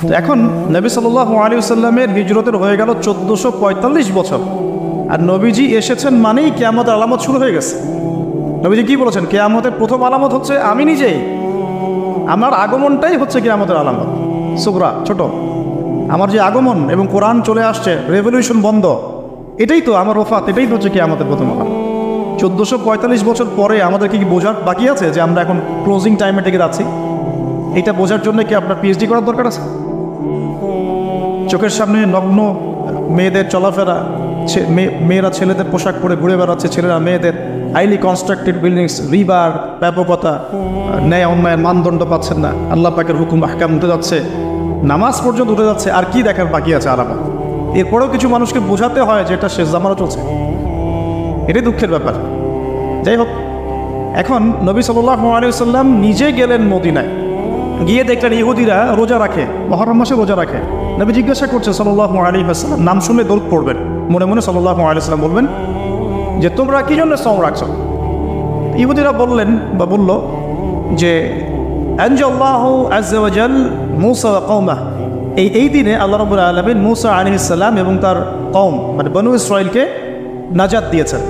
তো এখন নবী সাল্লাল্লাহু আলাইহি ওয়াসাল্লামের হিজরতের হয়ে গেল 1445 বছর, আর নবীজি এসেছেন মানেই কিয়ামতের আলামত শুরু হয়ে গেছে। নবীজি কি বলেছেন? কিয়ামতের প্রথম আলামত হচ্ছে আমি নিজেই, আমার আগমনটাই হচ্ছে কিয়ামতের আলামত সুগরা, ছোট। আমার যে আগমন এবং কোরআন চলে আসছে, রেভলিউশন বন্ধ, এটাই তো আমার ওফাত, এটাই তো হচ্ছে কিয়ামতের প্রথম আলামত। 1445 বছর পরে আমাদেরকে কি বোঝার বাকি আছে যে আমরা এখন ক্লোজিং টাইমে টেকে যাচ্ছি? এটা বোঝার জন্য কি আপনার পিএইচডি করার দরকার আছে? চোখের সামনে নগ্ন মেয়েদের চলাফেরা, মেয়েরা ছেলেদের পোশাক পরে ঘুরে বেড়াচ্ছে, ছেলেরা মেয়েদের, হাইলি কনস্ট্রাক্টেড বিল্ডিংস, রিবার ব্যাপকতা, ন্যায় অন্যায়ের মানদণ্ড পাচ্ছেন না, আল্লাহ পাকের হুকুম আহকাম উঠে যাচ্ছে, নামাজ পর্যন্ত উঠে যাচ্ছে, আর কি দেখার বাকি আছে আলামত? এরপরেও কিছু মানুষকে বোঝাতে হয় যে এটা শেষ জামানা চলছে, এটাই দুঃখের ব্যাপার। যাই হোক, এখন নবী সাল্লাল্লাহু আলাইহি ওয়াসাল্লাম নিজে গেলেন মদিনায়, গিয়ে দেখলেন ইহুদিরা রোজা রাখে, মুহররম মাসে রোজা রাখে। নবী জিজ্ঞাসা করছে সাল্লাল্লাহু আলাইহি ওয়াসাল্লাম, নাম শুনলে দৌড় পড়বেন, মনে মনে সাল্লাল্লাহু আলাইহি ওয়াসাল্লাম বলবেন যে তোমরা কি জন্য সওম রাখছো? ইহুদিরা বললেন বা বলল যে আনজাল্লাহু আযজা ওয়া জাল মূসা ওয়া কওমা, এই দিনে আল্লাহ রাব্বুল আলামিন মূসা আলাইহিস সালাম এবং তার কওম মানে বনু ইসরাঈলকে নাজাত দিয়েছেন।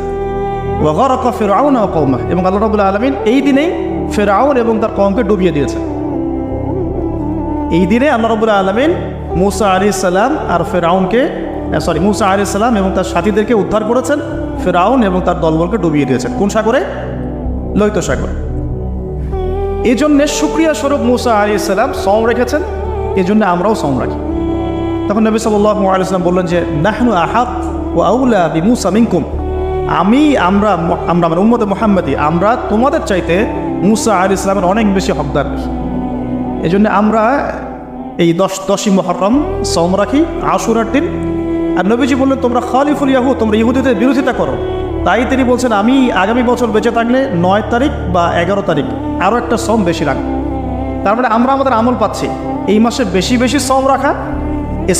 ওয়া গারাকা ফিরআউন ওয়া কওমা, এবং আল্লাহ রাব্বুল আলামিন এই দিনেই ফিরআউন এবং তার কওমকে ডুবিয়ে দিয়েছেন। এই দিনে আল্লাহ রাব্বুল আলামিন মূসা আলাইহিস সালাম আর ফিরআউনকে মূসা আলাইহিস সালাম এবং তার সাথীদেরকে উদ্ধার করেছেন, ফিরআউন এবং তার দলবলকে ডুবিয়ে দিয়েছেন। কোন সাগরে? লোহিত সাগরে। এই জন্যে শুকরিয়া স্বরূপ মূসা আলাইহিস সালাম সওম রেখেছেন, এই জন্য আমরাও সওম রাখি। তখন নবী সাল্লাল্লাহু আলাইহি ওয়াসাল্লাম বললেন যে নাহনু আহাক ওয়া আউলা বিমূসা মিনকুম, আমরা মানে উম্মতে মুহাম্মাদি, আমরা তোমাদের চাইতে মূসা আলাইহিস সালামের অনেক বেশি হকদার। এই জন্য আমরা এই 10ই মুহররম সওম রাখি, আশুরার দিন। আর নবীজি বললেন তোমরা খালিফুল ইয়াহুদ, তোমরা ইহুদিদের বিরোধিতা করো। তাই তিনি বলছেন আমি আগামী বছর বেঁচে থাকলে 9 তারিখ বা 11 তারিখ আরও একটা সওম বেশি রাখবো। তার মানে আমরা আমাদের আমল পাচ্ছি এই মাসে বেশি বেশি সওম রাখা,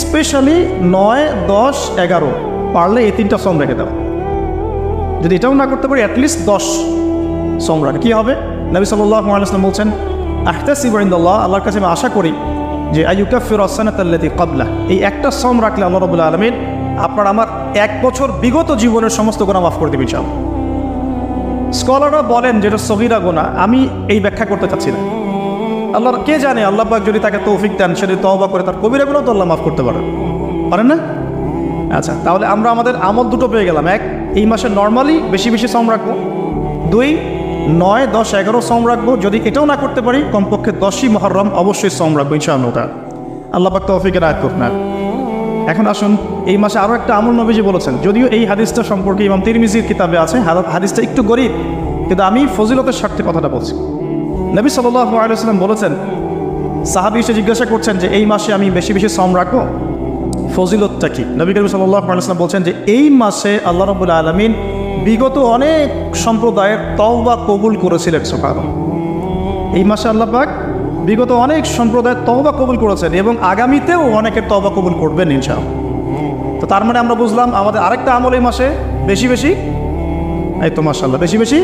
স্পেশালি 9, 10, 11 পারলে এই 3টা সওম রেখে দেওয়া। যদি এটাও না করতে পারি অ্যাটলিস্ট 10 সওম রাখা। কী হবে? নবী সাল্লাল্লাহু আলাইহি ওয়াসাল্লাম বলছেন আহতাসিবু ইনদাল্লাহ, আল্লাহর কাছে আমি আশা করি যে আইয়ুকাফিরু আস-সানাতাল্লাতী ক্বাবলা, এই একটা সওম রাখলে আল্লাহ রাব্বুল আলামিন আপনার আমার 1 বছর বিগত জীবনের সমস্ত গুনাহ মাফ করে দেবেন ইনশাআল্লাহ। স্কলাররা বলেন যেটা সগীরা গুনাহ, আমি এই ব্যাখ্যা করতে চাচ্ছি না। আল্লাহর কে জানে, আল্লাহ পাক যদি তাকে তৌফিক দেন সে যদি তওবা করে তার কবিরা গুনাহ তো আল্লাহ মাফ করতে পারেন না? আচ্ছা, তাহলে আমরা আমাদের আমল দুটো পেয়ে গেলাম। 1, এই মাসে নর্মালি বেশি বেশি সওম রাখবো। 2, 9, 10, 11 সওম রাখবো। যদি এটাও না করতে পারি কমপক্ষে 10ই মুহররম অবশ্যই সওম রাখবো ইনশাআল্লাহ। আল্লাহ পাক তৌফিকের আয়াত করুন। এখন আসুন, এই মাসে আরও একটা আমল নবীজি বলেছেন, যদিও এই হাদিসটা সম্পর্কে ইমাম তিরমিজির কিতাবে আছে, হাদিসটা একটু গরীব, কিন্তু আমি ফজিলতের স্বার্থে কথাটা বলছি। নবী সাল্লাল্লাহু আলাইহি ওয়াসাল্লাম বলেছেন, সাহাবী এসে জিজ্ঞাসা করছেন যে এই মাসে আমি বেশি বেশি সওম রাখবো, ফজিলতটা কি? নবী করিম সাল্লাল্লাহু আলাইহি ওয়াসাল্লাম বলছেন যে এই মাসে আল্লাহ রাব্বুল আলামিন বিগত অনেক সম্প্রদায়ের তওবা কবুল করেছিলেন। সুবহানাল্লাহ, এই মাসে আল্লাহ পাক বিগত অনেক সম্প্রদায়ের তওবা কবুল করেছেন এবং আগামীতেও অনেকের তওবা কবুল করবেন ইনশাআল্লাহ। তো তার মানে আমরা বুঝলাম আমাদের আরেকটা আমল এই মাসে বেশি বেশি, এই তো মাশাআল্লাহ, বেশি বেশি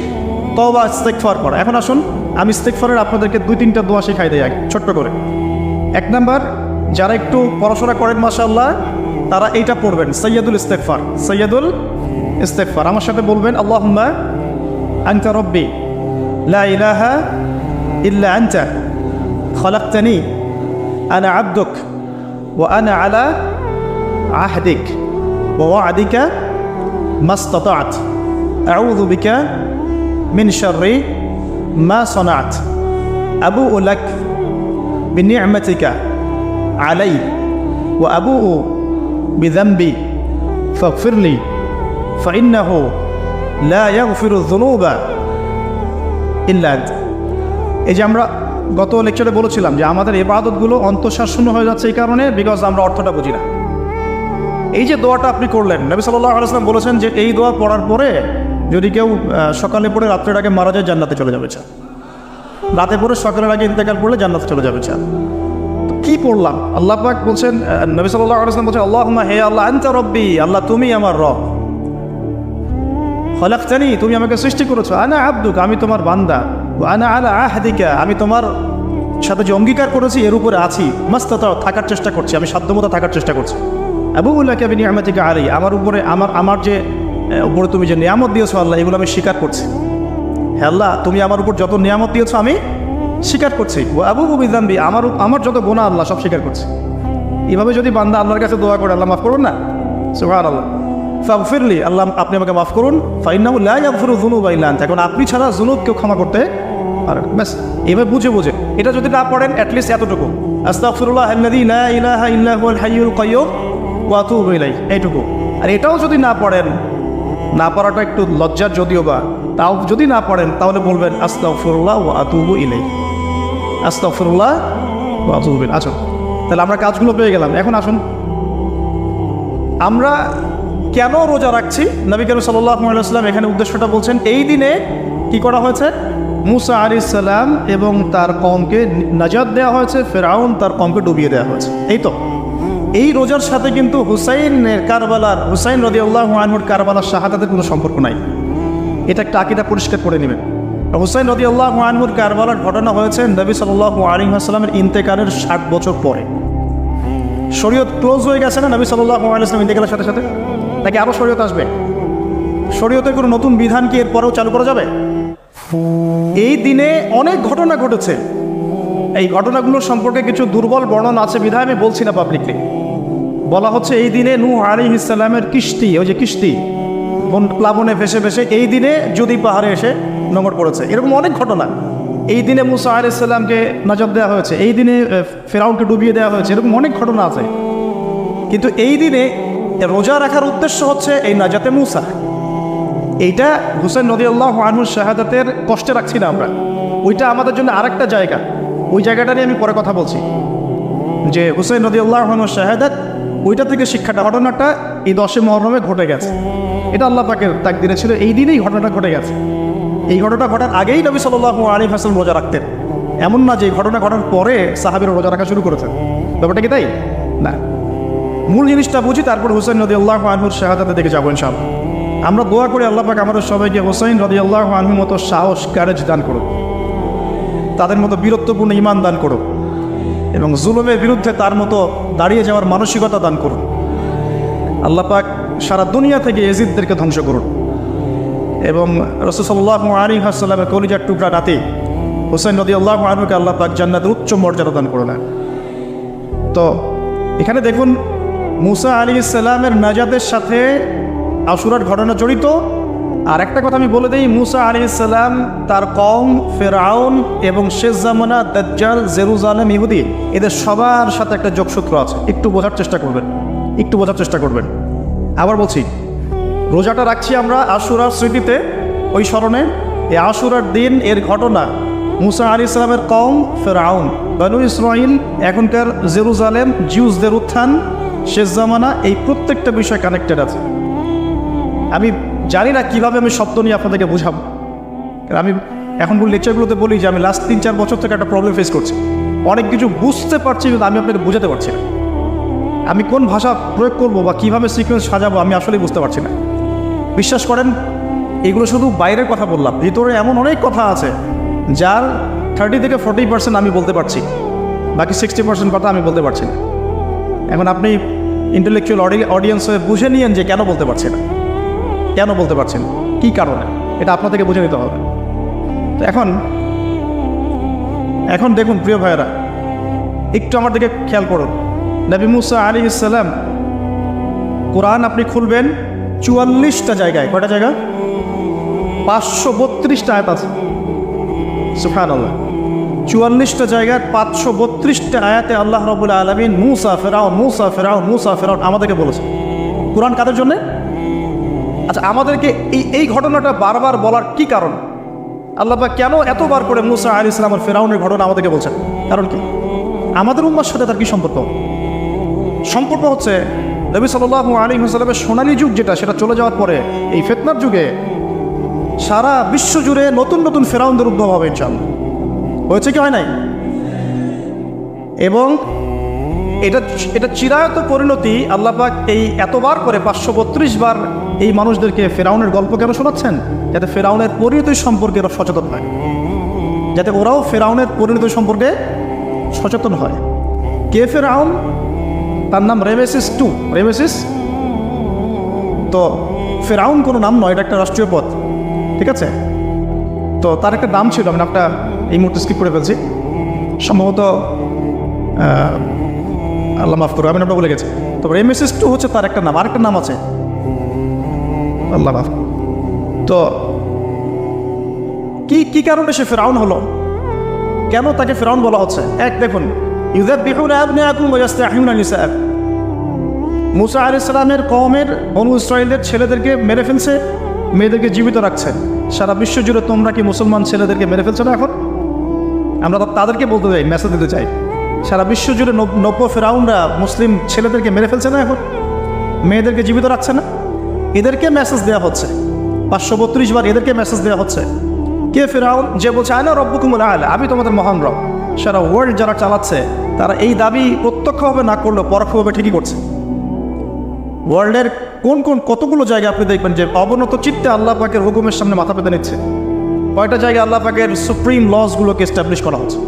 তওবা ইস্তিগফার করা। এখন আসুন আমি ইস্তিগফারের আপনাদেরকে 2-3টা দোয়া শেখাই দেই ছোট্ট করে। 1 নাম্বার, যারা একটু পড়াশোনা করেন মাশাআল্লাহ তারা এইটা পড়বেন, সাইয়্যিদুল ইস্তিগফার। সাইয়্যিদুল ইস্তিগফার আমার সাথে বলবেন, আল্লাহুম্মা আনতা রাব্বি লা ইলাহা ইল্লা আনতা খলাকতানি আনা আবদুক ওয়া আনা আলা আহদিক ওয়া ওয়া'দিকা মাসতাতা'ত আউযু বিকা মিন শাররি মা সানা'ত আবুউ লাক বিনি'মাতিকা আলাই ওয়া আবুউ বিযানবি ফাগফিরলি ফাইন্নাহু লা ইয়াগফিরু যুনুবা ইল্লা আনতা। এই যে আমরা গত লেকচারে বলেছিলাম যে আমাদের ইবাদতগুলো অন্তঃসার শূন্য হয়ে যাচ্ছে এই কারণে, বিকজ আমরা অর্থটা বুঝি না। এই যে দোয়াটা আপনি করলেন, নবী সাল্লাল্লাহু আলাইহি ওয়াসাল্লাম বলেছেন যে এই দোয়া পড়ার পরে যদি কেউ সকালে পড়ে রাত্রের আগে মারা যায় জান্নাতে চলে যাবে। রাতে পড়ে সকালের আগে ইন্তেকাল করলে জান্নাতে চলে যাবে। তো কি পড়লাম? আল্লাহ পাক বলছেন, নবী সাল্লাল্লাহু আলাইহি ওয়াসাল্লাম বলছেন আল্লাহুম্মা, হে আল্লাহ, আনতা রব্বি, আল্লাহ তুমি আমার রব, খলাকতানি, তুমি আমাকে সৃষ্টি করেছো, আনা আবদুক, আমি তোমার বান্দা, আনা আলা আহদিকা, আমি তোমার সাথে যে অঙ্গীকার করেছি এর উপরে আছি, মাস্তাতা থাকার চেষ্টা করছি, আমি সাধ্যমতো থাকার চেষ্টা করছি। আবুউল্লাহি বিনিআমাতিকা আলাইহি, আমার উপরে আমার যে উপরে তুমি যে নিয়ামত দিয়েছো আল্লাহ, এগুলো আমি স্বীকার করছি। হে আল্লাহ, তুমি আমার উপর যত নিয়ামত দিয়েছো আমি স্বীকার করছি। ও আবুউ বিযানবি, আমার যত গুনাহ আল্লাহ সব স্বীকার করছি। এভাবে যদি বান্দা আল্লাহর কাছে দোয়া করে, আল্লাহ মাফ করুন না, সুবহানাল্লাহ, ফাগফিরলি, আল্লাহ আপনি আমাকে মাফ করুন, ফাইন্নাহু লা ইয়াগফিরু যুনুবা ইল্লা আনতা, এখন আপনি ছাড়া যুনুব কেউ ক্ষমা করতে পারেন। ব্যাস এভাবে বুঝে এটা যদি না পড়েন, অ্যাটলিস্ট এতটুকু, আস্তাগফিরুল্লাহ আল্লাযী লা ইলাহা ইল্লা হুয়াল হাইয়ুল কাইয়্যুম ওয়া আতুবু ইলাইহি, এইটুকু। আর এটাও যদি না পড়েন, না পড়াটা একটু লজ্জার যদিও বা, তাও যদি না পড়েন তাহলে বলবেন আস্তাগফিরুল্লাহ ওয়া আতুবু ইলাইহি, আস্তাগফিরুল্লাহ ওয়া আতুবু ইলাইহি। আসুন তাহলে আমরা কাজগুলো পেয়ে গেলাম। এখন আসুন আমরা কেন রোজা রাখছি। নবী করিম সাল্লাল্লাহু আলাইহি ওয়াসাল্লাম এখানে উদ্দেশ্যটা বলছেন। এই দিনে কি করা হয়েছে? মুসা আলাইহিস সালাম এবং তার কওমকে নাজাত দেওয়া হয়েছে, ফেরাউন তার কওমকে ডুবিয়ে দেওয়া হয়েছে। এই তো এই রোজার সাথে কিন্তু হুসাইন রাদিয়াল্লাহু আনহুর কারবালার শাহাদাতের কোনো সম্পর্ক নাই। এটা একটা আকীদা পরিষ্কার করে নেবেন। হুসাইন রাদিয়াল্লাহু আনহুর কারবালার ঘটনা হয়েছে নবী সাল্লাল্লাহু আলাইহি ওয়াসাল্লামের ইন্তেকালের 60 বছর পরে। শরীয়ত ক্লোজ হয়ে গেছে না নবী সাল্লাল্লাহু আলাইহি ওয়াসাল্লাম ইন্তেকালের সাথে সাথে? নাকি আরও শরীয়ত আসবে? শরীয়তের কোনো নতুন বিধান কি এর পরেও চালু করা যাবে? এই দিনে অনেক ঘটনা ঘটেছে। এই ঘটনাগুলোর সম্পর্কে কিছু দুর্বল বর্ণনা আছে বিধায় আমি বলছি না পাবলিকলি। বলা হচ্ছে এই দিনে নূহ আলাইহিস সালামের কিস্তি, ওই যে কিস্তি প্লাবনে ভেসে ভেসে এই দিনে যদি পাহাড়ে এসে নোঙর পড়েছে। এরকম অনেক ঘটনা। এই দিনে মুসা আলাইহিস সালামকে নাজাত দেওয়া হয়েছে, এই দিনে ফেরাউনকে ডুবিয়ে দেওয়া হয়েছে, এরকম অনেক ঘটনা আছে। কিন্তু এই দিনে রোজা রাখার উদ্দেশ্য হচ্ছে এই নাজাতে মুসা। এইটা হুসাইন রাদিয়াল্লাহু আনহুর শাহাদাতের কষ্টে রাখছি না আমরা, ওইটা আমাদের জন্য আরেকটা জায়গা। ওই জায়গাটা নিয়ে আমি পরে কথা বলছি, যে হুসাইন রাদিয়াল্লাহু আনহুর শাহাদাত, ওইটা থেকে শিক্ষাটা, ঘটনাটা এই 10 মুহররমে ঘটে গেছে। এটা আল্লাহ পাকের তাকদিরে ছিল, এই দিনেই ঘটনাটা ঘটে গেছে। এই ঘটনা ঘটার আগেই নবী সাল্লাল্লাহু আলাইহি ওয়াসাল্লাম রোজা রাখতেন। এমন না যে এই ঘটনা ঘটার পরে সাহাবীরা রোজা রাখা শুরু করেছেন, ব্যাপারটা কি তাই না? মূল জিনিসটা বুঝি, তারপর হুসাইন রাদিয়াল্লাহু আনহুর শাহাদাতের দিকে যাবো ইনশাআল্লাহ। আমরা দোয়া করি আল্লাহ পাক আমাদের সবাইকে হুসাইন রাদিয়াল্লাহু আনহুর মতো সাহস, কারেজ দান করুন, তাদের মতো বীরত্বপূর্ণ ঈমান দান করুন, এবং জুলুমের বিরুদ্ধে তার মতো দাঁড়িয়ে যাওয়ার মানসিকতা দান করুন। আল্লাহ পাক সারা দুনিয়া থেকে এজিদদেরকে ধ্বংস করুন, এবং রাসূল সাল্লাল্লাহু আলাইহি ওয়াসাল্লামের কলিজার টুকরা নাতি হুসাইন রাদিয়াল্লাহু আনহুকে আল্লাহ পাক জান্নাতের উচ্চ মর্যাদা দান করুন। তো এখানে দেখুন, মুসা আলাইহিস সালামের নাজাতের সাথে আশুরার ঘটনা জড়িত। আর একটা কথা আমি বলে দিই, মুসা আলাইহিস সালাম, তার কওম, ফেরাউন এবং শেষ জামানা, দাজ্জাল, জেরুজালেম, ইহুদি, এদের সবার সাথে একটা যোগসূত্র আছে। একটু বোঝার চেষ্টা করবেন। আবার বলছি, রোজাটা রাখছি আমরা আশুরার স্মৃতিতে, ওই স্মরণে। এই আশুরার দিন, এর ঘটনা, মুসা আলাইহিস সালামের কওম, ফেরাউন, বনু ইসরাইল, এখনকার জেরুজালেম, জিউসদের উত্থান, শেষ জামানা, এই প্রত্যেকটা বিষয় কানেক্টেড আছে। আমি জানি না কীভাবে আমি শব্দ নিয়ে আপনাদেরকে বুঝাবো। আমি এখন লেকচারগুলোতে বলি যে আমি লাস্ট 3-4 বছর থেকে একটা প্রবলেম ফেস করছি। অনেক কিছু বুঝতে পারছি কিন্তু আমি আপনাকে বোঝাতে পারছি না। আমি কোন ভাষা প্রয়োগ করবো বা কীভাবে সিকোয়েন্স সাজাবো আমি আসলেই বুঝতে পারছি না। বিশ্বাস করেন, এগুলো শুধু বাইরের কথা বললাম, ভিতরে এমন অনেক কথা আছে যার 30 থেকে 40% আমি বলতে পারছি, বাকি 60% কথা আমি বলতে পারছি না। এখন আপনি ইন্টেলেকচুয়াল অডিয়েন্স হয়ে বুঝে নিয়েন যে কেন বলতে পারছি না, কেন বলতে পারছেন, কী কারণে, এটা আপনাদেরকে বুঝে নিতে হবে। তো এখন দেখুন প্রিয় ভাইয়েরা, একটু আমার দিকে খেয়াল করুন। নবী মুসা আলাইহিস সালাম, কোরআন আপনি খুলবেন, 44টা জায়গায়, কয়টা জায়গা? 532টা আয়াত আছে। সুবহানাল্লাহ, 44টা জায়গায় 532টা আয়াতে আল্লাহ রাব্বুল আলামিন মুসা ফেরাউন আমাদেরকে বলেছে। কোরআন কাদের জন্যে? আচ্ছা, আমাদেরকে এই ঘটনাটা বারবার বলার কি কারণ? আল্লাহ পাক কেন এতবার করে মুসা আলাইহিস সালাম আর ফেরাউনের ঘটনা আমাদেরকে বলছেন? কারণ কি? আমাদের উম্মার সাথে তার কি সম্পর্ক? সম্পর্ক হচ্ছে নবী সাল্লাল্লাহু আলাইহি ওয়াসাল্লামের সোনালী যুগ যেটা, সেটা চলে যাওয়ার পরে এই ফিতনার যুগে সারা বিশ্ব জুড়ে নতুন নতুন ফেরাউনদের উদ্ভব হবে ইনশাআল্লাহ। হয়েছে কি হয় নাই? এবং এটা চিরায়ত পরিণতি। আল্লাহ পাক এই এতবার করে 532 বার এই মানুষদেরকে ফেরাউনের গল্প কেন শোনাচ্ছেন? যাতে ফেরাউনের পরিণতি সম্পর্কে এরা সচেতন হয়, যাতে ওরাও ফেরাউনের পরিণতি সম্পর্কে সচেতন হয়। কে ফেরাউন? তার নাম রেমেসিস II। রেমেসিস, তো ফেরাউন কোনো নাম নয়, এটা একটা রাষ্ট্রীয় পদ, ঠিক আছে? তো তার একটা নাম ছিল, আমি নামটা এই মুহূর্তে স্কিপ করে ফেলছি, সম্ভবত আল্লাহ মাফ করো, আমি নামটা বলে গেছি। তো রেমেসিস II হচ্ছে তার একটা নাম, আরেকটা নাম আছে, আল্লাহ মাফ। তো কি কারণে সে ফেরাউন হলো? কেন তাকে ফেরাউন বলা হচ্ছে? এক, দেখুন, ইউযাববিহুনা আবনাআকুম ওয়া ইস্তাহয়ুনা নিসাআকুম। মুসা আলাইহিস সালামের কওমের বনু ইসরাঈলের ছেলেদেরকে মেরে ফেলছে, মেয়েদেরকে জীবিত রাখছে। সারা বিশ্ব জুড়ে তোমরা কি মুসলমান ছেলেদেরকে মেরে ফেলছো না? এখন আমরা তাদেরকে বলতে চাই, মেসেজ দিতে চাই, সারা বিশ্ব জুড়ে নব্য ফেরাউনরা মুসলিম ছেলেদেরকে মেরে ফেলছে না, এখন মেয়েদেরকে জীবিত রাখছে না? এদেরকে মেসেজ দেওয়া হচ্ছে 532 বার, এদেরকে মেসেজ দেওয়া হচ্ছে। কে ফেরাউন? যে বলছে আনা রব্বুকুমুল আ'লা, আমি তোমাদের মহান রব। সারা ওয়ার্ল্ড যারা চালাচ্ছে তারা এই দাবি প্রত্যক্ষভাবে না করলেও পরোক্ষভাবে ঠিকই করছে। ওয়ার্ল্ডের কতগুলো জায়গা আপনি দেখবেন যে অবনত চিত্তে আল্লাহ পাকের হুকুমের সামনে মাথা পেতে নিচ্ছে। কয়টা জায়গায় আল্লাহ পাকের সুপ্রিম লসগুলোকে এস্টাবলিশ করা হচ্ছে।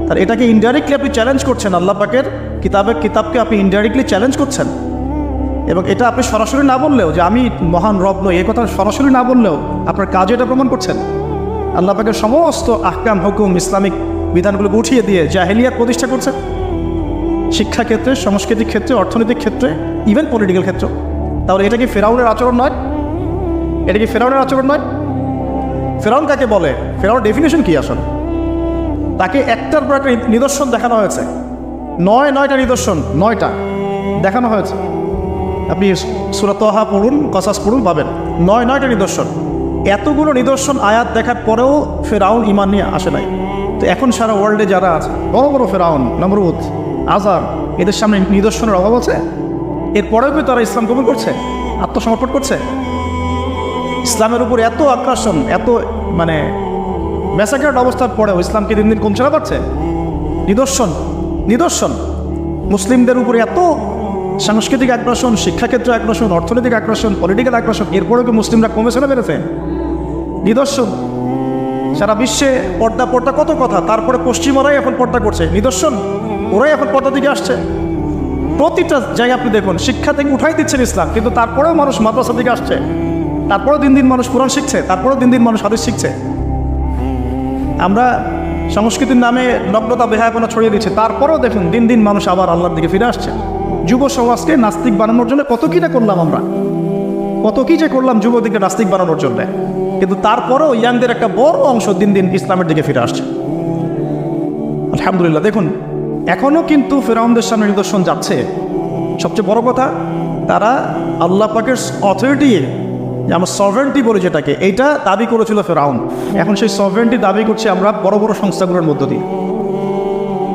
আর এটাকে ইনডাইরেক্টলি আপনি চ্যালেঞ্জ করছেন, আল্লাহ পাকের কিতাবকে আপনি ইনডাইরেক্টলি চ্যালেঞ্জ করছেন। এবং এটা আপনি সরাসরি না বললেও, যে আমি মহান রব নই, এই কথা সরাসরি না বললেও আপনার কাজে এটা প্রমাণ করছেন। আল্লাহ পাকের সমস্ত আহকাম, হুকুম, ইসলামিক বিধানগুলোকে উঠিয়ে দিয়ে জাহেলিয়াত প্রতিষ্ঠা করছেন, শিক্ষাক্ষেত্রে, সাংস্কৃতিক ক্ষেত্রে, অর্থনৈতিক ক্ষেত্রে, ইভেন পলিটিক্যাল ক্ষেত্র। তাহলে এটা কি ফেরাউনের আচরণ নয়? এটা কি ফেরাউনের আচরণ নয়? ফেরাউন কাকে বলে? ফেরাউনের ডেফিনেশন কি আসলে? তাকে একটার পর একটা নিদর্শন দেখানো হয়েছে, 9টা নিদর্শন, 9টা দেখানো হয়েছে। আপনি সূরা তাহা পড়ুন, কসাস পড়ুন, পাবেন 9টা নিদর্শন। এতগুলো নিদর্শন আয়াত দেখার পরেও ফেরাউন ঈমান নিয়ে আসে নাই। তো এখন সারা ওয়ার্ল্ডে যারা আছে, বড় বড় ফেরাউন, নমরুদ, আজার, এদের সামনে নিদর্শনের অভাব আছে? এরপরেও কি তারা ইসলাম কবুল করছে, আত্মসমর্পণ করছে? ইসলামের উপর এত আক্রাসন, এত মানে ম্যাসাকার্ড অবস্থার পরেও ইসলামকে দিন দিন কমছে না পারছে? নিদর্শন মুসলিমদের উপরে এত সাংস্কৃতিক আগ্রাসন, শিক্ষাক্ষেত্রে আগ্রাসন, অর্থনৈতিক আগ্রাসন, পলিটিক্যাল আগ্রাসন, এরপরেও কি মুসলিমরা কমেছে না বেড়েছে? নিদর্শন। সারা বিশ্বে পর্দা কত কথা, তারপরে পশ্চিমরাই এখন পর্দা করছে, নিদর্শন, ওরাই এখন পর্দা দিকে আসছে। প্রতিটা জায়গায় আপনি দেখুন, শিক্ষা থেকে উঠাই দিচ্ছেন ইসলাম, কিন্তু তারপরেও মানুষ মাদ্রাসা দিকে আসছে, তারপরেও দিন দিন মানুষ কোরআন শিখছে, তারপরেও দিন দিন মানুষ হাদিস শিখছে। আমরা সংস্কৃতির নামে নগ্নতা, বেহায়াপনা ছড়িয়ে দিচ্ছে, তারপরেও দেখুন দিন দিন মানুষ আবার আল্লাহর দিকে ফিরে আসছে। যুব সমাজকে নাস্তিক বানানোর জন্য কত কি না করলাম আমরা, কত কি যে করলাম যুবদিকে নাস্তিক বানানোর জন্য, কিন্তু তারপরেও ইয়াংদের একটা বড় অংশ দিন দিন ইসলামের দিকে ফিরে আসছে। আলহামদুলিল্লাহ। দেখুন এখনও কিন্তু ফেরাউনদের সামনে নিদর্শন যাচ্ছে। সবচেয়ে বড় কথা, তারা আল্লাহ পাকের অথরিটি, আমরা সভরেন্টি বলি যেটাকে, এইটা দাবি করেছিল ফেরাউন। এখন সেই সভরেন্টি দাবি করছে আমরা বড় বড় সংস্থাগুলোর মধ্য দিয়ে।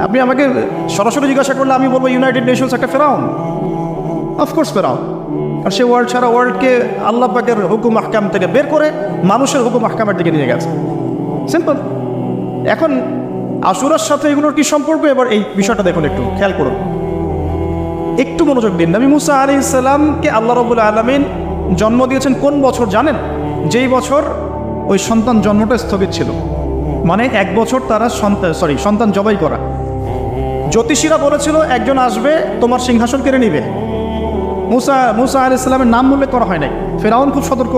আপনি আমাকে সরাসরি জিজ্ঞাসা করলে আমি বলবো ইউনাইটেড নেশনস একটা ফেরাউন, অফকোর্স ফেরাউন। আর সে সারা ওয়ার্ল্ডকে আল্লাহ পাকের হুকুম আহকাম থেকে বের করে মানুষের হুকুম আহকামের দিকে নিয়ে গেছে। সিম্পল। এখন আশুরার সাথে এগুলোর কি সম্পর্ক? এবার এই বিষয়টা দেখুন, একটু খেয়াল করুন, একটু মনোযোগ দিন। নবী মুসা আলাইহিস সালামকে আল্লাহ রাব্বুল আলামিন জন্ম দিয়েছেন কোন বছর জানেন? যেই বছর ওই সন্তান জন্মটা স্থগিত ছিল, মানে 1 বছর তারা সন্তান জবাই করা। জ্যোতিষীরা বলেছিল একজন আসবে তোমার সিংহাসন কেড়ে নিবে। মুসা আলাইহিস সালামের নাম উল্লেখ করা হয় নাই। ফেরাউন খুব সতর্ক,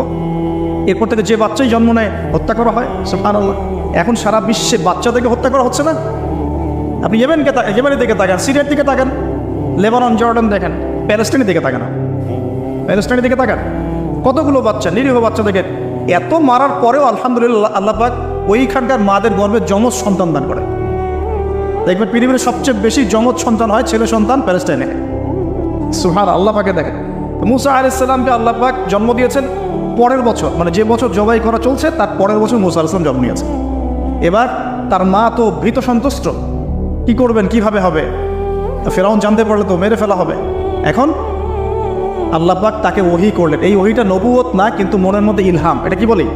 এরপর থেকে যে বাচ্চাই জন্ম নেয় হত্যা করা হয়। সুবহানাল্লাহ। এখন সারা বিশ্বে বাচ্চাদেরকে হত্যা করা হচ্ছে না? আপনি ইয়েমেনের দিকে তাকান, সিরিয়ার দিকে তাকান, লেবানন, জর্ডান দেখেন, প্যালেস্টাইনের দিকে তাকান, প্যালেস্টাইনের দিকে তাকান, কতগুলো বাচ্চা, নিরীহ বাচ্চাদেরকে এত মারার পরেও আলহামদুলিল্লাহ আল্লাহ পাক ওইখানকার মাদের গর্ভে যমজ সন্তান দান করে। দেখবেন পৃথিবীর সবচেয়ে বেশি যমজ সন্তান হয় ছেলে সন্তান প্যালেস্টাইনে। সুবহান আল্লাহ পাকে দেখেন। মুসা আলাইহিস সালামকে আল্লাহ পাক জন্ম দিয়েছেন পরের বছর, মানে যে বছর জবাই করা চলছে তার পরের বছর মুসা আলাইহিস সালাম জন্ম নিয়েছে। এবার তার মা তো ভীত সন্তুষ্ট, কি করবেন, কিভাবে হবে? ফেরাউন জানতে পারলে তো মেরে ফেলা হবে। এখন আল্লাহ পাক তাকে ওহী করলেন। এই ওহীটা নবুয়ত না, কিন্তু মনের মধ্যে ইলহাম। এটা কি বলি?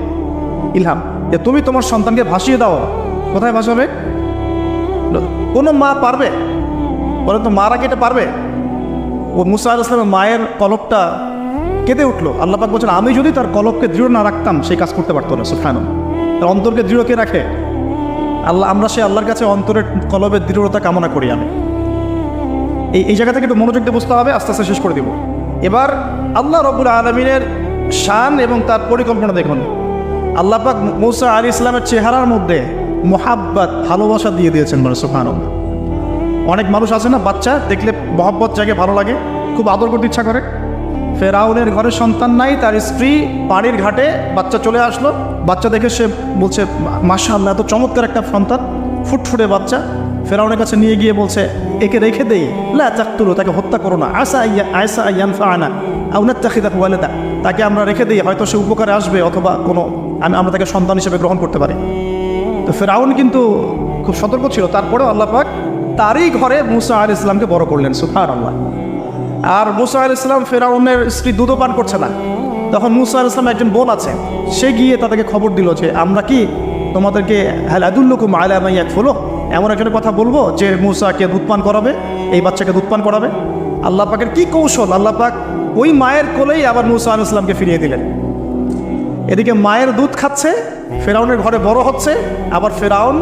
ইলহাম। যে তুমি তোমার সন্তানকে ভাসিয়ে দাও। কোথায় ভাসাবে? কোনো মা পারবে? বলেন তো, মারা কেটে পারবে? ও মুসা আলাইহিস সালামের মায়ের কলবটা কেঁদে উঠলো। আল্লাহ পাক বলছেন আমি যদি তার কলবকে দৃঢ় না রাখতাম সেই কাজ করতে পারতো না। সুবহানাল্লাহ। তার অন্তরকে দৃঢ় কে রাখে? আমরা সেই আল্লাহর কাছে অন্তরের কলবের দৃঢ়তা কামনা করি। আমি এই জায়গা থেকে একটু মনোযোগ দিয়ে বুঝতে হবে, আস্তে আস্তে শেষ করে দিব। এবার আল্লাহ রাব্বুল আলামিনের শান এবং তার পরিকল্পনা দেখুন। আল্লাহ পাক মূসা আলাইহিস সালামের চেহারার মধ্যে মোহাব্বত, ভালোবাসা দিয়ে দিয়েছেন। মানে সুবহানাল্লাহ। অনেক মানুষ আছে না, বাচ্চা দেখলে মহব্বত জাগে, ভালো লাগে, খুব আদর করতে ইচ্ছা করে। ফেরাউনের ঘরে সন্তান নাই, তার স্ত্রী পানির ঘাটে, বাচ্চা চলে আসলো, বাচ্চা দেখে সে বলছে মাশাআল্লাহ, এত চমৎকার একটা সন্তান, ফুটফুটে বাচ্চা। ফেরাউনের কাছে নিয়ে গিয়ে বলছে একে রেখে দেই, লা তাকতুলু, তাকে হত্যা করো না, আসা ইয়ানফাআনা আও নাত্তাখিযাহু ওয়ালাদা, তাকে আমরা রেখে দিই, হয়তো সে উপকারে আসবে, অথবা আমরা তাকে সন্তান হিসেবে গ্রহণ করতে পারি। তো ফেরাউন কিন্তু খুব সতর্ক ছিল, তারপরেও আল্লাহ পাক তারই ঘরে মূসা আলাইহিস সালামকে বড় করলেন। সুবহানাল্লাহ। আর মূসা আলাইহিস সালাম, ফেরাউনের স্ত্রী দুধও পান করছে না, তখন মূসা আলাইহিস সালামের একজন বোন আছে, সে গিয়ে তাদেরকে খবর দিল যে আমরা কি তোমাদেরকে হাল আদুল্লুকুম আলা মান ইয়াকফুলুহ, এমন একজনের কথা বলবো যে মূসাকে দুধ পান করাবে, এই বাচ্চাকে দুধ পান করাবে। আল্লাহ পাকের কি কৌশল, আল্লাহ পাক ওই মায়ের কোলেই আবার মূসা আলাইহিস সালামকে ফিরিয়ে দিলেন। এদিকে মায়ের দুধ খাচ্ছে, ফেরাউনের ঘরে বড় হচ্ছে, আবার ফেরাউন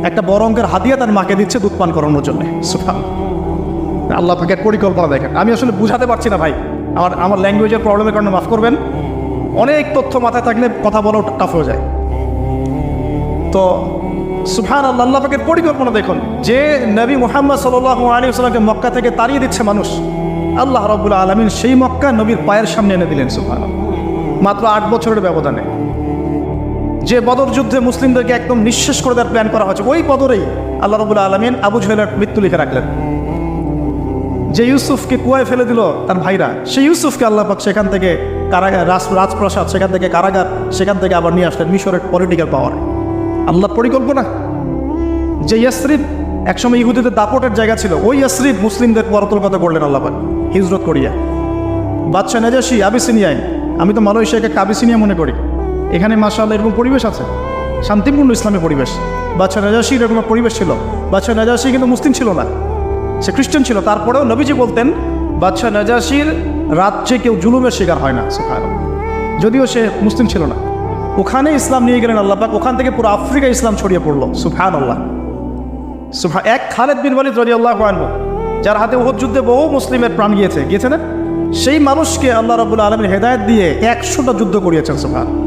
একটা বড় অঙ্কের হাদিয়া তার মাকে দিচ্ছে দুধ পান করানোর জন্য। সুবহানাল্লাহ। আল্লাহ পাকের পরিকল্পনা দেখেন। আমি আসলে বুঝাতে পারছি না ভাই, আমার ল্যাঙ্গুয়েজের প্রবলেমের কারণে মাফ করবেন। অনেক তথ্য মাথায় থাকলে কথা বলাও টাফ হয়ে যায়। তো সুবহানাল্লাহ, আল্লাহ পাকের পরিকল্পনা দেখুন। যে নবী মুহাম্মদ সাল্লাল্লাহু আলাইহি ওয়াসাল্লামকে মক্কা থেকে তাড়িয়ে দিচ্ছে মানুষ, আল্লাহ রাব্বুল আলামিন সেই মক্কা নবীর পায়ের সামনে এনে দিলেন। সুবহানাল্লাহ। মাত্র 8 বছরের ব্যবধানে। যে বদর যুদ্ধে মুসলিমদেরকে একদম নিঃশেষ করে দেওয়ার প্ল্যান করা হয়েছে, ওই বদরেই আল্লাহ রাব্বুল আলামিন আবু জেহেলের মৃত্যু লিখে রাখলেন। যে ইউসুফকে কুয়ায় ফেলে দিল তার ভাইরা, সেই ইউসুফকে আল্লাহ পাক সেখান থেকে কারাগার, রাজপ্রাসাদ, সেখান থেকে কারাগার, সেখান থেকে আবার নিয়ে আসলেন মিশরের পলিটিক্যাল পাওয়ার। আল্লাহর পরিকল্পনা। যে ইয়াসরিব একসময় ইহুদিদের দাপটের জায়গা ছিল, ওই ইয়াসরিব মুসলিমদের পরতলগত করলেন আল্লাহ পাক হিজরত করিয়া। বাদশাহ নাজাশী আবিসিনিয়ায়, আমি তো মালয়েশিয়াকে কাবিসিনিয়া মনে করি, এখানে মাশাআল্লাহ এরকম পরিবেশ আছে, শান্তিপূর্ণ ইসলামী পরিবেশ। বাদশাহ নাজাশীর এরকম পরিবেশ ছিল। বাদশাহ নাজাশী কিন্তু মুসলিম ছিল না, সে খ্রিস্টান ছিল। তারপরেও নবীজি বলতেন বাদশাহ নাজাশীর রাজ্যে কেউ জুলুমের শিকার হয় না। সুবহানাল্লাহ। যদিও সে মুসলিম ছিল না, ওখানে ইসলাম নিয়ে গেলেন আল্লাহ পাক, ওখান থেকে পুরো আফ্রিকা ইসলাম ছড়িয়ে পড়লো। সুবহানাল্লাহ। এক খালেদ বিন ওয়ালিদ রাদিয়াল্লাহু আনহু, যার হাতে উহুদ যুদ্ধে বহু মুসলিমের প্রাণ গিয়েছে না, সেই মানুষকে আল্লাহ রাব্বুল আলামিন হেদায়েত দিয়ে 100টা যুদ্ধ করিয়েছেন। সুবহানাল্লাহ।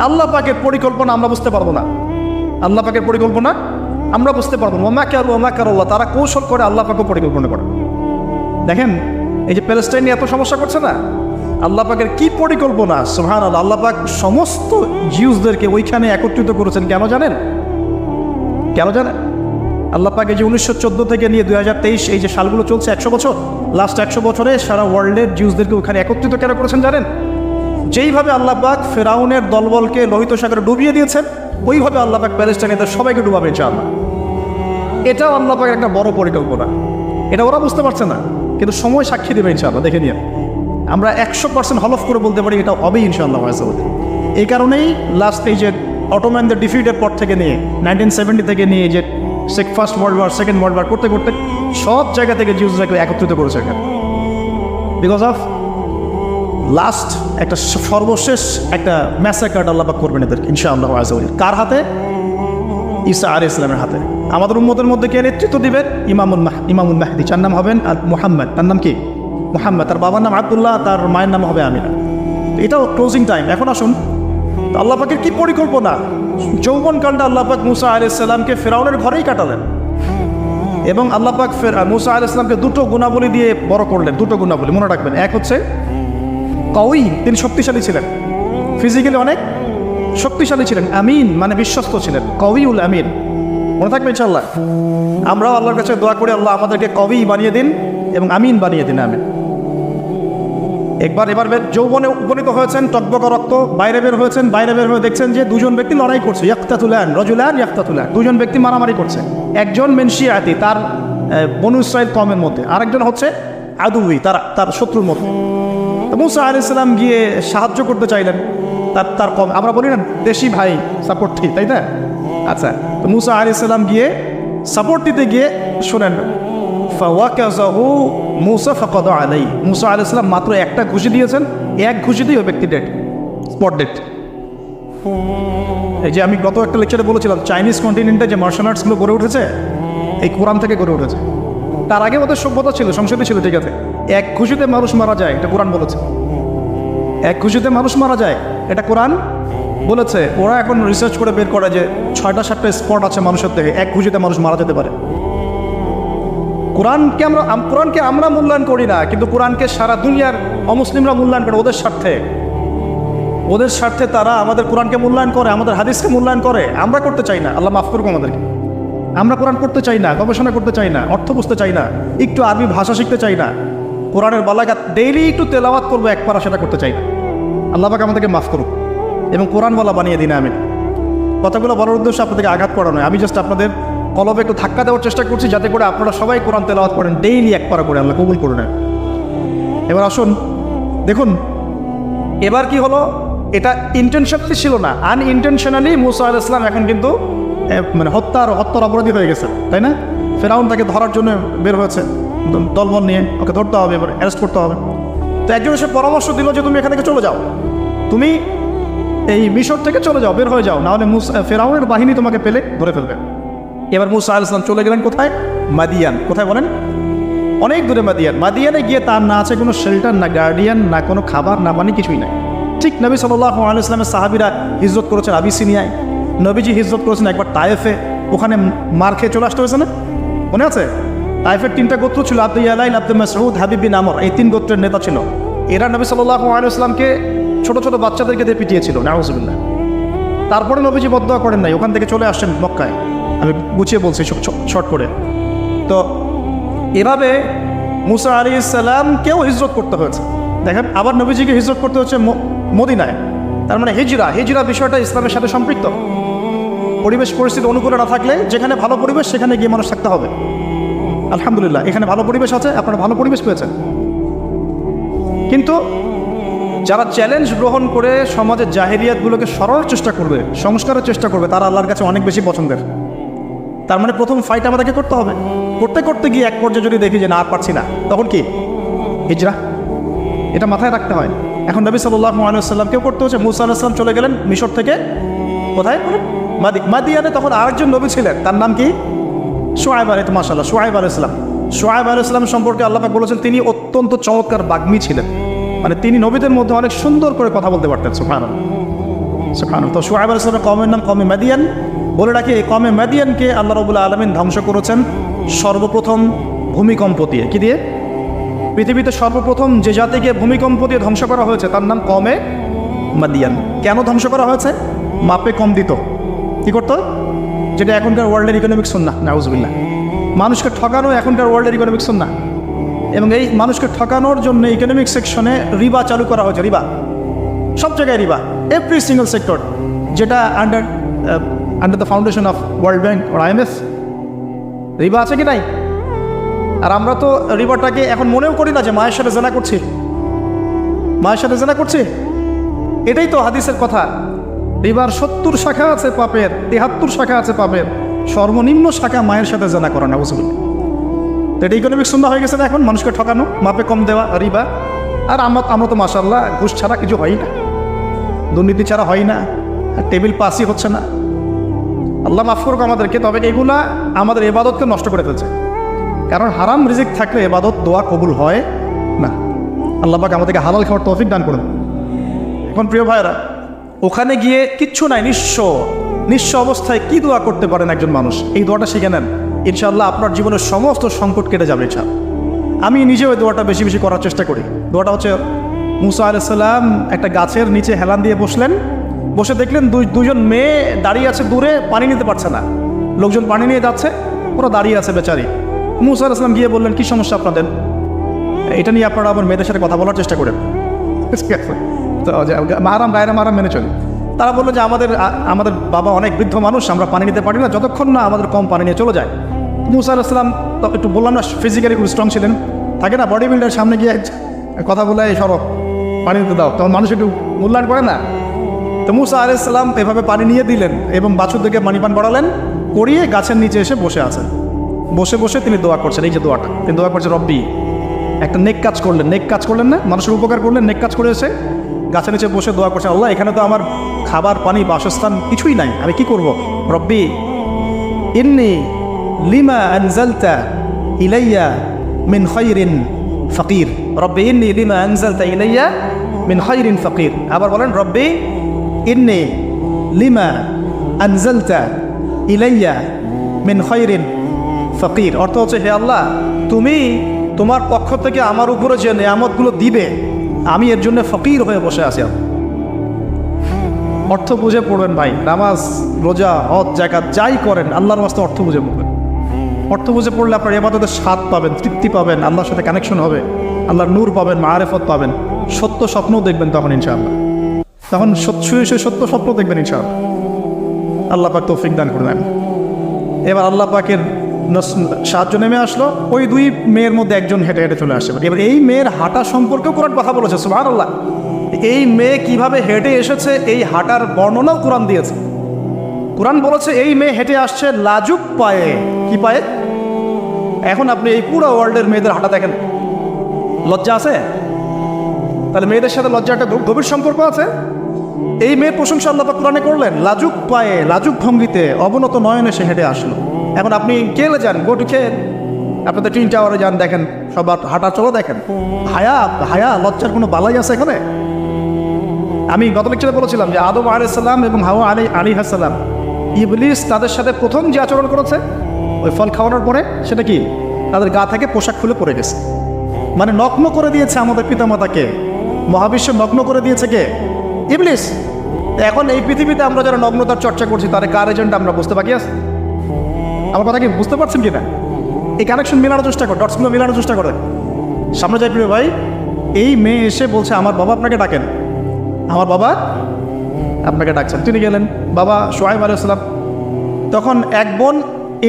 আল্লাহ পাকের পরিকল্পনা আমরা বুঝতে পারবো না, আল্লাহ পাকের পরিকল্পনা আমরা বুঝতে পারবো না। ওয়া মাকারুল্লাহ, তারা কৌশল করে, আল্লাহ পাকও পরিকল্পনা করে। দেখেন এই যে প্যালেস্টাইনে এত সমস্যা করছে না, আল্লাহ পাকের কি পরিকল্পনা। সুবহানাল্লাহ। আল্লাহ পাক সমস্ত জিউসদেরকে ওইখানে একত্রিত করেছেন। কেন জানেন? আল্লাহ পাক এই যে 1914 থেকে নিয়ে 2023 এই যে সালগুলো চলছে, 100 বছর, লাস্ট 100 বছরে সারা ওয়ার্ল্ডের জিউসদেরকে ওখানে একত্রিত কেন করেছেন জানেন? যেইভাবে আল্লাহ পাক ফেরাউনের দলবলকে লোহিত সাগরে ডুবিয়ে দিয়েছেন, ওইভাবে আল্লাহ পাক প্যালেস্টাইনের সবাইকে ডুবাবে ইনশাআল্লাহ। এটাও আল্লাহ পাকের একটা বড় পরিকল্পনা। এটা ওরা বুঝতে পারছে না, কিন্তু সময় সাক্ষী দেবে ইনশাআল্লাহ। দেখে নিয়ে আমরা 100% হলফ করে বলতে পারি এটা হবেই ইনশাআল্লাহ। এই কারণেই লাস্ট এই যে অটোম্যানদের ডিফিটের পর থেকে নিয়ে 1970 থেকে নিয়ে যে first world war, second world war করতে করতে সব জায়গা থেকে জিউসরাকে একত্রিত করেছে এখানে, বিকজ অফ লাস্ট একটা সর্বশেষ একটা ম্যাসাকার আল্লাহ পাক করবেন এদেরকে ইনশাআল্লাহ। কার হাতে? ঈসা আলাইহিস সালামের হাতে। আমাদের উম্মতের মধ্যে কে নেতৃত্ব দিবেন? ইমামুল মাহদি। চার নাম হবেন মুহাম্মদ। তার নাম কি? মুহাম্মদ। তার বাবার নাম আব্দুল্লাহ, তার মায়ের নাম হবে আমিনা। এটাও ক্লোজিং টাইম। এখন আসুন, আল্লাহ পাকের কি পরিকল্পনা। যৌবনকালটা আল্লাহ পাক মূসা আলাইহিস সালামকে ফেরাউনের ঘরেই কাটালেন, এবং আল্লাহ পাক মূসা আলাইহিস সালামকে দুটো গুণাবলী দিয়ে বড় করলেন। দুটো গুণাবলী মনে রাখবেন। এক হচ্ছে কওয়ী, তিনি শক্তিশালী ছিলেন, ফিজিক্যালি অনেক শক্তিশালী ছিলেন। আমিন মানে বিশ্বস্ত ছিলেন, কওয়ীউল আমিন। মনে থাকবে ইনশাআল্লাহ। আমরাও আল্লাহর কাছে দোয়া করি, আল্লাহ আমাদেরকে কওয়ী বানিয়ে দিন এবং আমিন বানিয়ে দিন। আমিন। এবার যৌবনে উপনীত হয়েছেন, টকবকা রক্ত, বাইরে বের হয়েছেন। বাইরে বের হয়ে দেখছেন যে দুজন ব্যক্তি লড়াই করছে, রজুলান, দুজন ব্যক্তি মারামারি করছে। একজন মেনশিয়াতি, তার বনু ইসরাইল কওমের মধ্যে, আরেকজন হচ্ছে আদুই, তার শত্রুর মধ্যে। মূসা আলাইহিস সালাম গিয়ে সাহায্য করতে চাইলেন তার কম। আমরা বলি না দেশি ভাই সাপোর্ট, ঠিক তাই না? আচ্ছা, তো মূসা আলাইহিস সালাম গিয়ে সাপোর্ট দিতে গিয়ে শোনেন, ফাওয়াকাযাহু মূসা ফাকাদা আলাইহি। মূসা আলাইহিস সালাম মাত্র একটা ঘুষি দিয়েছেন, এক ঘুষিতেই ওই ব্যক্তি ডেড, স্পট ডেড। এই যে আমি গত একটা লেকচারে বলেছিলাম চাইনিজ কন্টিনেন্টে যে মার্শাল আর্টসগুলো গড়ে উঠেছে এই কোরআন থেকে গড়ে উঠেছে। তার আগে ওদের সভ্যতা ছিল, সংস্কৃতি ছিল, ঠিক আছে। এক খুশিতে মানুষ মারা যায়, এটা কোরআন বলেছে। এক খুশিতে মানুষ মারা যায়, এটা কোরআন বলেছে। ওরা এখন রিসার্চ করে বের করে যে 6টা-7টা স্পট আছে মানুষের থেকে এক খুশিতে মানুষ মারা যেতে পারে। কোরআনকে আমরা মূল্যায়ন করি না, কিন্তু কোরআনকে সারা দুনিয়ার অমুসলিমরা মূল্যায়ন করে ওদের স্বার্থে। ওদের স্বার্থে তারা আমাদের কোরআনকে মূল্যায়ন করে, আমাদের হাদিসকে মূল্যায়ন করে। আমরা করতে চাই না, আল্লাহ মাফ করুক আমাদেরকে। আমরা কোরআন পড়তে চাই না, গবেষণা করতে চাই না, অর্থ বুঝতে চাই না, একটু আরবি ভাষা শিখতে চাই না, কোরআনের বালাগাত ডেইলি একটু তেলাওয়াত করবো এক পারা, সেটা করতে চাই না। আল্লাহ পাক আমাদেরকে মাফ করুক এবং কোরআনওয়ালা বানিয়ে দিন। আমি কথাগুলো বলার উদ্দেশ্য আপনাদেরকে আঘাত করা নয়, আমি জাস্ট আপনাদের কলবে একটু ধাক্কা দেওয়ার চেষ্টা করছি যাতে করে আপনারা সবাই কোরআন তেলাওয়াত করেন ডেইলি এক পারা করে। আল্লাহ কবুল করে নেন। এবার আসুন দেখুন, এবার কি হলো, এটা ইন্টেনশনালি ছিল না, আনইনটেনশনালি মুসা আলাইহিস সালাম এখন কিন্তু মানে হত্যার অপরাধী হয়ে গেছে, তাই না? ফেরাউন তাকে ধরার জন্য বের হয়েছে দলবল নিয়ে, ওকে ধরতে হবে, এবার অ্যারেস্ট করতে হবে। তো একজন এসে পরামর্শ দিল যে তুমি এখান থেকে চলে যাও, তুমি এই মিশর থেকে চলে যাও, বের হয়ে যাও, নাহলে ফেরাউনের বাহিনী তোমাকে পেলে ধরে ফেলবে। এবার মুসা আলাইহিস সালাম চলে গেলেন কোথায়? মাদিয়ান। কোথায় বলেন? অনেক দূরে মাদিয়ান। মাদিয়ানে গিয়ে তার না আছে কোনো শেল্টার, না গার্ডিয়ান, না কোনো খাবার, না পানি, কিছুই নাই। ঠিক নবী সাল্লাল্লাহু আলাইহি ওয়াসাল্লামের সাহাবীরা হিজরত করেছেন আবিসিনিয়ায়, নবীজি হিজরত করেছেন একবার তায়েফে, ওখানে মার খেয়ে চলে আসতে হয়েছে না, মনে আছে? তায়েফের 3টা গোত্র ছিল, আব্দু ইয়ালাইল, আব্দু মাসউদ, হাবিব বিন আমর, এই 3 গোত্রের নেতা ছিল। এরা নবী সাল্লাল্লাহু আলাইহি ওয়াসাল্লামকে ছোট ছোট বাচ্চাদেরকে দিয়ে পিটিয়েছিল, নাউযুবিল্লাহ। তারপরে নবীজি বদদোয়া করেন নাই, ওখান থেকে চলে আসছেন মক্কায়। আমি গুছিয়ে বলছি শর্ট করে। তো এভাবে মুসা আলাইহিস সালামকেও হিজরত করতে হয়েছে। দেখেন, আবার নবীজিকে হিজরত করতে হচ্ছে মদিনায়। তার মানে হিজরা বিষয়টা ইসলামের সাথে সম্পৃক্ত। পরিবেশ পরিস্থিতি অনুকূলে না থাকলে, যেখানে ভালো পরিবেশ সেখানে গিয়ে মানুষ থাকতে হবে। আলহামদুলিল্লাহ এখানে ভালো পরিবেশ আছে, আপনারা ভালো পরিবেশ পেয়েছেন। কিন্তু যারা চ্যালেঞ্জ গ্রহণ করে সমাজের জাহেরিয়াতগুলোকে সরানোর চেষ্টা করবে, সংস্কারের চেষ্টা করবে, তারা আল্লাহর কাছে অনেক বেশি পছন্দের। তার মানে প্রথম ফাইট আমাদেরকে করতে হবে। করতে করতে গিয়ে এক পর্যায়ে যদি দেখি যে না, আর পারছি না, তখন কি? হিজরা। এটা মাথায় রাখতে হয়। এখন নবী সাল্লাল্লাহু আলাইহি ওয়াসাল্লামকেও করতে হচ্ছে। মুসা আলাইহিস সালাম চলে গেলেন মিশর থেকে কোথায়? মাদিয়ানে। তখন আরেকজন নবী ছিলেন, তার নাম কি? শুআয়ব আলাইহিস সালাম। মাশাআল্লাহ, শুআয়ব আলাইহিস সালাম। শুআয়ব আলাইহিস সালাম সম্পর্কে আল্লাহ পাক বলেছেন তিনি অত্যন্ত চমৎকার বাগ্মী ছিলেন। মানে তিনি নবীদের মধ্যে অনেক সুন্দর করে কথা বলতে পারতেন। সুবহানাল্লাহ, সুবহানাল্লাহ। তো শুআয়ব আলাইহিস সালামের কওমের নাম কওমে মাদিয়ান। বলে রাখি, এই কওমে মাদিয়ানকে আল্লাহ রাব্বুল আলামিন ধ্বংস করেছেন সর্বপ্রথম ভূমিকম্প দিয়ে। কি দিয়ে? পৃথিবীতে সর্বপ্রথম যে জাতিকে ভূমিকম্প দিয়ে ধ্বংস করা হয়েছে তার নাম কওমে মাদিয়ান। কেন ধ্বংস করা হয়েছে? মাপে কম দিত। কি করতো? যেটা এখনকার ওয়ার্ল্ডের ইকোনমিক সুন্নাহ, নাউযুবিল্লাহ। মানুষকে ঠকানো এখনকার ওয়ার্ল্ডের ইকোনমিক সুন্নাহ। এবং এই মানুষকে ঠকানোর জন্য ইকোনমিক সেকশনে রিবা চালু করা হয়েছে। রিবা, সব জায়গায় রিবা, এভরি সিঙ্গল সেক্টর, যেটা under the foundation of world bank or IMF। রিবা আছে কি নাই? আর আমরা তো রিবাটাকে এখন মনেও করি না যে মায়ের সাথে জেনা করছি, মায়ের সাথে জেনা করছি। এটাই তো হাদিসের কথা। রিবার 70 শাখা আছে পাপের, 73 শাখা আছে পাপের, সর্বনিম্ন শাখা মায়ের সাথে জেনা করা, নাউযুবিল্লাহ। তো এটা ইকোনমিক সুন্নাহ হয়ে গেছে না এখন, মানুষকে ঠকানো, মাপে কম দেওয়া, রিবা। আর আমরা তো মাশাআল্লাহ ঘুষ ছাড়া কিছু হয় না, দুর্নীতি ছাড়া হয় না, টেবিল পাসই হচ্ছে না। আল্লাহ মাফ করুক আমাদেরকে। তবে এগুলা আমাদের ইবাদতকে নষ্ট করে ফেলছে। কারণ হারাম রিজিক থাকলে ইবাদত, দোয়া কবুল হয় না। আল্লাহ পাক আমাদেরকে হালাল খাওয়ার তৌফিক দান করুন। এখন প্রিয় ভাইরা, ওখানে গিয়ে কিচ্ছু নাই, নিঃস্ব অবস্থায় কি দোয়া করতে পারেন একজন মানুষ? এই দোয়াটা শিখে নেন, ইনশাআল্লাহ আপনার জীবনের সমস্ত সংকট কেটে যাবে ইনশাআল্লাহ। আমি নিজেও এই দোয়াটা বেশি বেশি করার চেষ্টা করি। দোয়াটা হচ্ছে, মুসা আলাইহিস সালাম একটা গাছের নিচে হেলান দিয়ে বসলেন, বসে দেখলেন দুজন মেয়ে দাঁড়িয়ে আছে দূরে, পানি নিতে পারছে না। লোকজন পানি নিয়ে যাচ্ছে, ওরা দাঁড়িয়ে আছে বেচারি। মুসা আলাইহিস সালাম গিয়ে বললেন, কি সমস্যা আপনাদের? এটা নিয়ে আপনারা আবার মেয়েদের সাথে কথা বলার চেষ্টা করেন। তো মাহারাম গায়রা মাহারাম মেনে চলি। তারা বললো যে আমাদের বাবা অনেক বৃদ্ধ মানুষ, আমরা পানি নিতে পারি না যতক্ষণ না আমাদের কম পানি নিয়ে চলে যায়। মুসা আলাইহিস সালাম তো একটু বললাম না, ফিজিক্যালি খুব স্ট্রং ছিলেন, থাকে না বডি বিল্ডার, সামনে গিয়ে কথা বলে এই সরব পানি দিতে দাও, তখন মানুষ একটু মূল্যায়ন করে না। তো মুসা আলাইহিস সালাম এভাবে পানি নিয়ে দিলেন এবং বাছুরদেরকে পানি পান করালেন, করিয়ে গাছের নিচে এসে বসে আছেন। বসে বসে তিনি দোয়া করছেন। এই যে দোয়াটা তিনি দোয়া করছেন, রব্বি, একটা নেক কাজ করলেন না, মানুষের উপকার করলেন, নেক কাজ করে এসে গাছের নিচে বসে দোয়া করছেন, আল্লাহ এখানে তো আমার খাবার পানি বাসস্থান কিছুই নাই, আমি কি করব? রব্বি ইন্নি লিমা আনজালতা ইলাইয়া মিন খায়রিন ফাকির, রব্বি ইন্নি লিমা আনজালতা ইলাইয়া মিন খায়রিন ফাকির। আবার বলেন রব্বি ইন্নি লিমা আনজালতা ইলাইয়া মিন খায়রিন ফাকির। অর্থ হচ্ছে, হে আল্লাহ, তুমি তোমার পক্ষ থেকে আমার উপরে যে নেয়ামতগুলো দিবে, আমি এর জন্য ফকির হয়ে বসে আছি। অর্থ বুঝে পড়বেন ভাই, নামাজ রোজা হজ জাকাত যাই করেন আল্লাহর ওয়াস্তে অর্থ বুঝে পড়বেন। অর্থ বুঝে পড়লে আপনার ইবাদতের স্বাদ পাবেন, তৃপ্তি পাবেন, আল্লাহর সাথে কানেকশন হবে, আল্লাহর নূর পাবেন, মাআরিফত পাবেন, সত্য স্বপ্নও দেখবেন তখন ইনশাআল্লাহ। তখন শুয়ে সত্য স্বপ্ন দেখবেন ইনশাআল্লাহ। আল্লাহ পাক তৌফিক দান করে দেন। এবার আল্লাহ পাকের সাহায্য নেমে আসলো, ওই দুই মেয়ের মধ্যে একজন হেঁটে হেঁটে চলে আসে। এবার এই মেয়ের হাঁটা সম্পর্কেও কোরআন কথা বলেছে, সুবহানাল্লাহ। এই মেয়ে কিভাবে হেঁটে এসেছে এই হাঁটার বর্ণনাও কোরআন দিয়েছে। কোরআন বলেছে এই মেয়ে হেঁটে আসছে লাজুক পায়ে। কি পায়ে? এখন আপনি এই পুরো ওয়ার্ল্ডের মেয়েদের হাঁটা দেখেন, লজ্জা আছে? তাহলে মেয়েদের সাথে লজ্জা একটা গভীর সম্পর্ক আছে। এই মেয়ের প্রশংসা আল্লাহ পাক কোরআনে করলেন, লাজুক পায়ে লাজুক ভঙ্গিতে অবনত নয়নে সে হেঁটে আসলো। এখন আপনি গেলে যান, গোটু খেয়ে আপনাদের টুইন টাওয়ারে যান, দেখেন সবার হাঁটা চলো দেখেন। হায়া লজ্জার কোনো বালাই আছে এখানে? আমি গত লেকচারে বলেছিলাম যে আদম আলাইহিস সালাম এবং হাওয়া আলাইহিস সালাম, ইবলিস তাদের সাথে প্রথম যে আচরণ করেছে ওই ফল খাওয়ানোর পরে, সেটা কি? তাদের গা থেকে পোশাক খুলে পড়ে গেছে, মানে নগ্ন করে দিয়েছে আমাদের পিতামাতাকে। মহাবিশ্ব নগ্ন করে দিয়েছে কে? ইবলিস। এখন এই পৃথিবীতে আমরা যারা নগ্নতার চর্চা করছি তার কার এজেন্ট আমরা বুঝতে বাকি আছে? আমার কথা কি বুঝতে পারছেন কি না? এই কানেকশন মেলানোর চেষ্টা কর, ডটসগুলো মেলানোর চেষ্টা করেন। সামনে যাই প্রিয় ভাই, এই মেয়ে এসে বলছে আমার বাবা আপনাকে ডাকেন, আমার বাবা আপনাকে ডাকছেন। তিনি গেলেন, বাবা শুআয়ব আলাইহিস সালাম। তখন এক বোন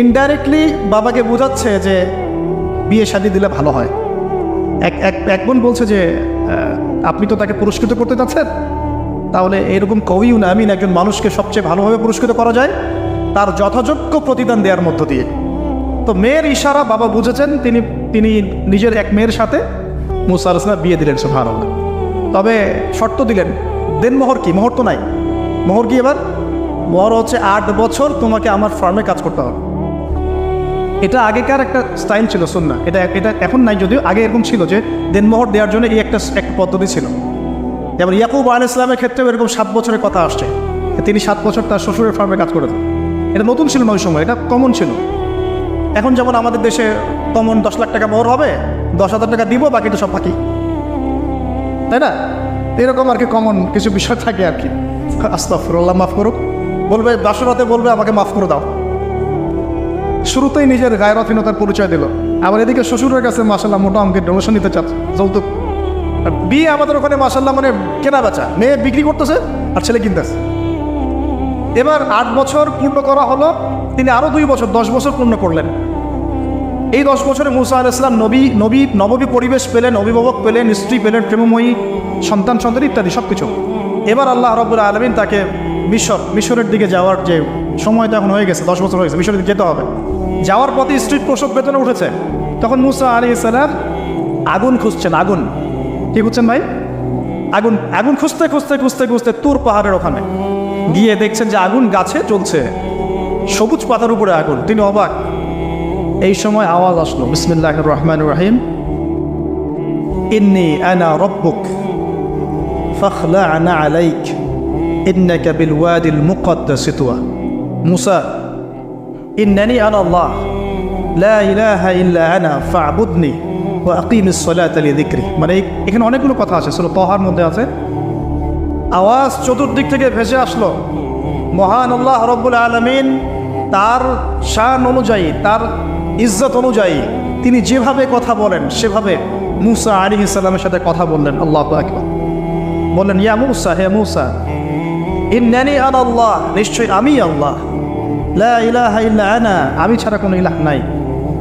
ইনডাইরেক্টলি বাবাকে বোঝাচ্ছে যে বিয়ে শাদী দিলে ভালো হয়। এক বোন বলছে যে আপনি তো তাকে পুরস্কৃত করতে যাচ্ছেন, তাহলে এরকম কবিও না, আমিন, একজন মানুষকে সবচেয়ে ভালোভাবে পুরস্কৃত করা যায় তার যথাযোগ্য প্রতিদান দেওয়ার মধ্য দিয়ে। তো মেয়ের ইশারা বাবা বুঝেছেন, তিনি নিজের এক মেয়ের সাথে মুসা আলাইহিস সালাম বিয়ে দিলেন, সুবহানাল্লাহ। তবে শর্ত দিলেন, দেন মোহর কি? মোহর তো নাই। মোহর কি? এবার মোহর হচ্ছে 8 বছর তোমাকে আমার ফার্মে কাজ করতে হবে। এটা আগেকার একটা স্টাইল ছিল, সুন্নাহ। এটা এখন নাই, যদিও আগে এরকম ছিল যে দেনমোহর দেওয়ার জন্য এই একটা পদ্ধতি ছিল। যেমন ইয়াকুব আলাইহিস সালামের ক্ষেত্রেও এরকম 7 বছরের কথা আসছে, তিনি 7 বছর তার শ্বশুরের ফার্মে কাজ করেছেন। এটা নতুন ছিল না ওই সময়, এটা কমন ছিল। এখন যেমন আমাদের দেশে কমন 10 লাখ টাকা মোহর হবে, 10,000 টাকা দিব, বাকি তো সব বাকি, তাই না? এরকম আর কি কমন কিছু বিষয় থাকে আর কি। আস্তাগফিরুল্লাহ, মাফ করুক। বলবে বাসরাতে, বলবে আমাকে মাফ করে দাও। শুরুতেই নিজের গায়রথহীনতার পরিচয় দিল। আবার এদিকে শ্বশুরের কাছে মাশাআল্লাহ মোটা অঙ্কের ডোনেশন নিতে চাচ্ছে, যৌতুক। বিয়ে আমাদের ওখানে মাশাআল্লাহ মানে কেনা বেচা, মেয়ে বিক্রি করতেছে আর ছেলে কিনতেছে। এবার 8 বছর পূর্ণ করা হলো, তিনি আরও 2 বছর 10 বছর পূর্ণ করলেন। এই 10 বছরে মুসা আলাইহিস সালাম নববী পরিবেশ পেলেন, অভিভাবক পেলেন, স্ত্রী পেলেন, প্রেমময়ী সন্তান ইত্যাদি সব কিছু। এবার আল্লাহ রাব্বুল আলামিন তাকে মিশরের দিকে যাওয়ার যে সময় তখন হয়ে গেছে, 10 বছর হয়ে গেছে, মিশরের দিকে যেতে হবে। যাওয়ার পথে স্ত্রীর প্রসব বেদনা উঠেছে। তখন মুসা আলাইহিস সালাম আগুন খুঁজছেন। আগুন কি খুঁজছেন ভাই? আগুন খুঁজতে তুর পাহাড়ের ওখানে গিয়ে দেখছেন যে আগুন গাছে জ্বলছে, সবুজ পাতার উপরে আগুন। তিনি অবাক। এই সময় আওয়াজ আসলো, বিসমিল্লাহির রহমানির রহিম, ইন্নী আনা রব্বুক ফাখলা'না আলাইক ইন্নাকা বিল ওয়াদিল মুকদ্দাসি তুয়া। মুসা, ইন্নানি আনা আল্লাহ লা ইলাহা ইল্লা আনা ফা'বুদনি ওয়া আকিমিস সালাতা লিযিকরি। মানে এখানে অনেকগুলো কথা আছে, সূরা তাহার মধ্যে আছে। আওয়াজ চতুর্দিক থেকে ভেসে আসলো। মহান আল্লাহ রাব্বুল আলামিন তার শান অনুযায়ী, তার ইজ্জত অনুযায়ী তিনি যেভাবে কথা বলেন সেভাবে মুসা আলাইহিস সালামের সাথে কথা বললেন। আল্লাহু আকবার। বললেন, ইয়া মুসা, হে মুসা, ইন্নানি আনা আল্লাহ, নিশ্চয়ই আমি আল্লাহ, লা ইলাহা ইল্লা আনা, আমি ছাড়া কোনো ইলাহ নাই,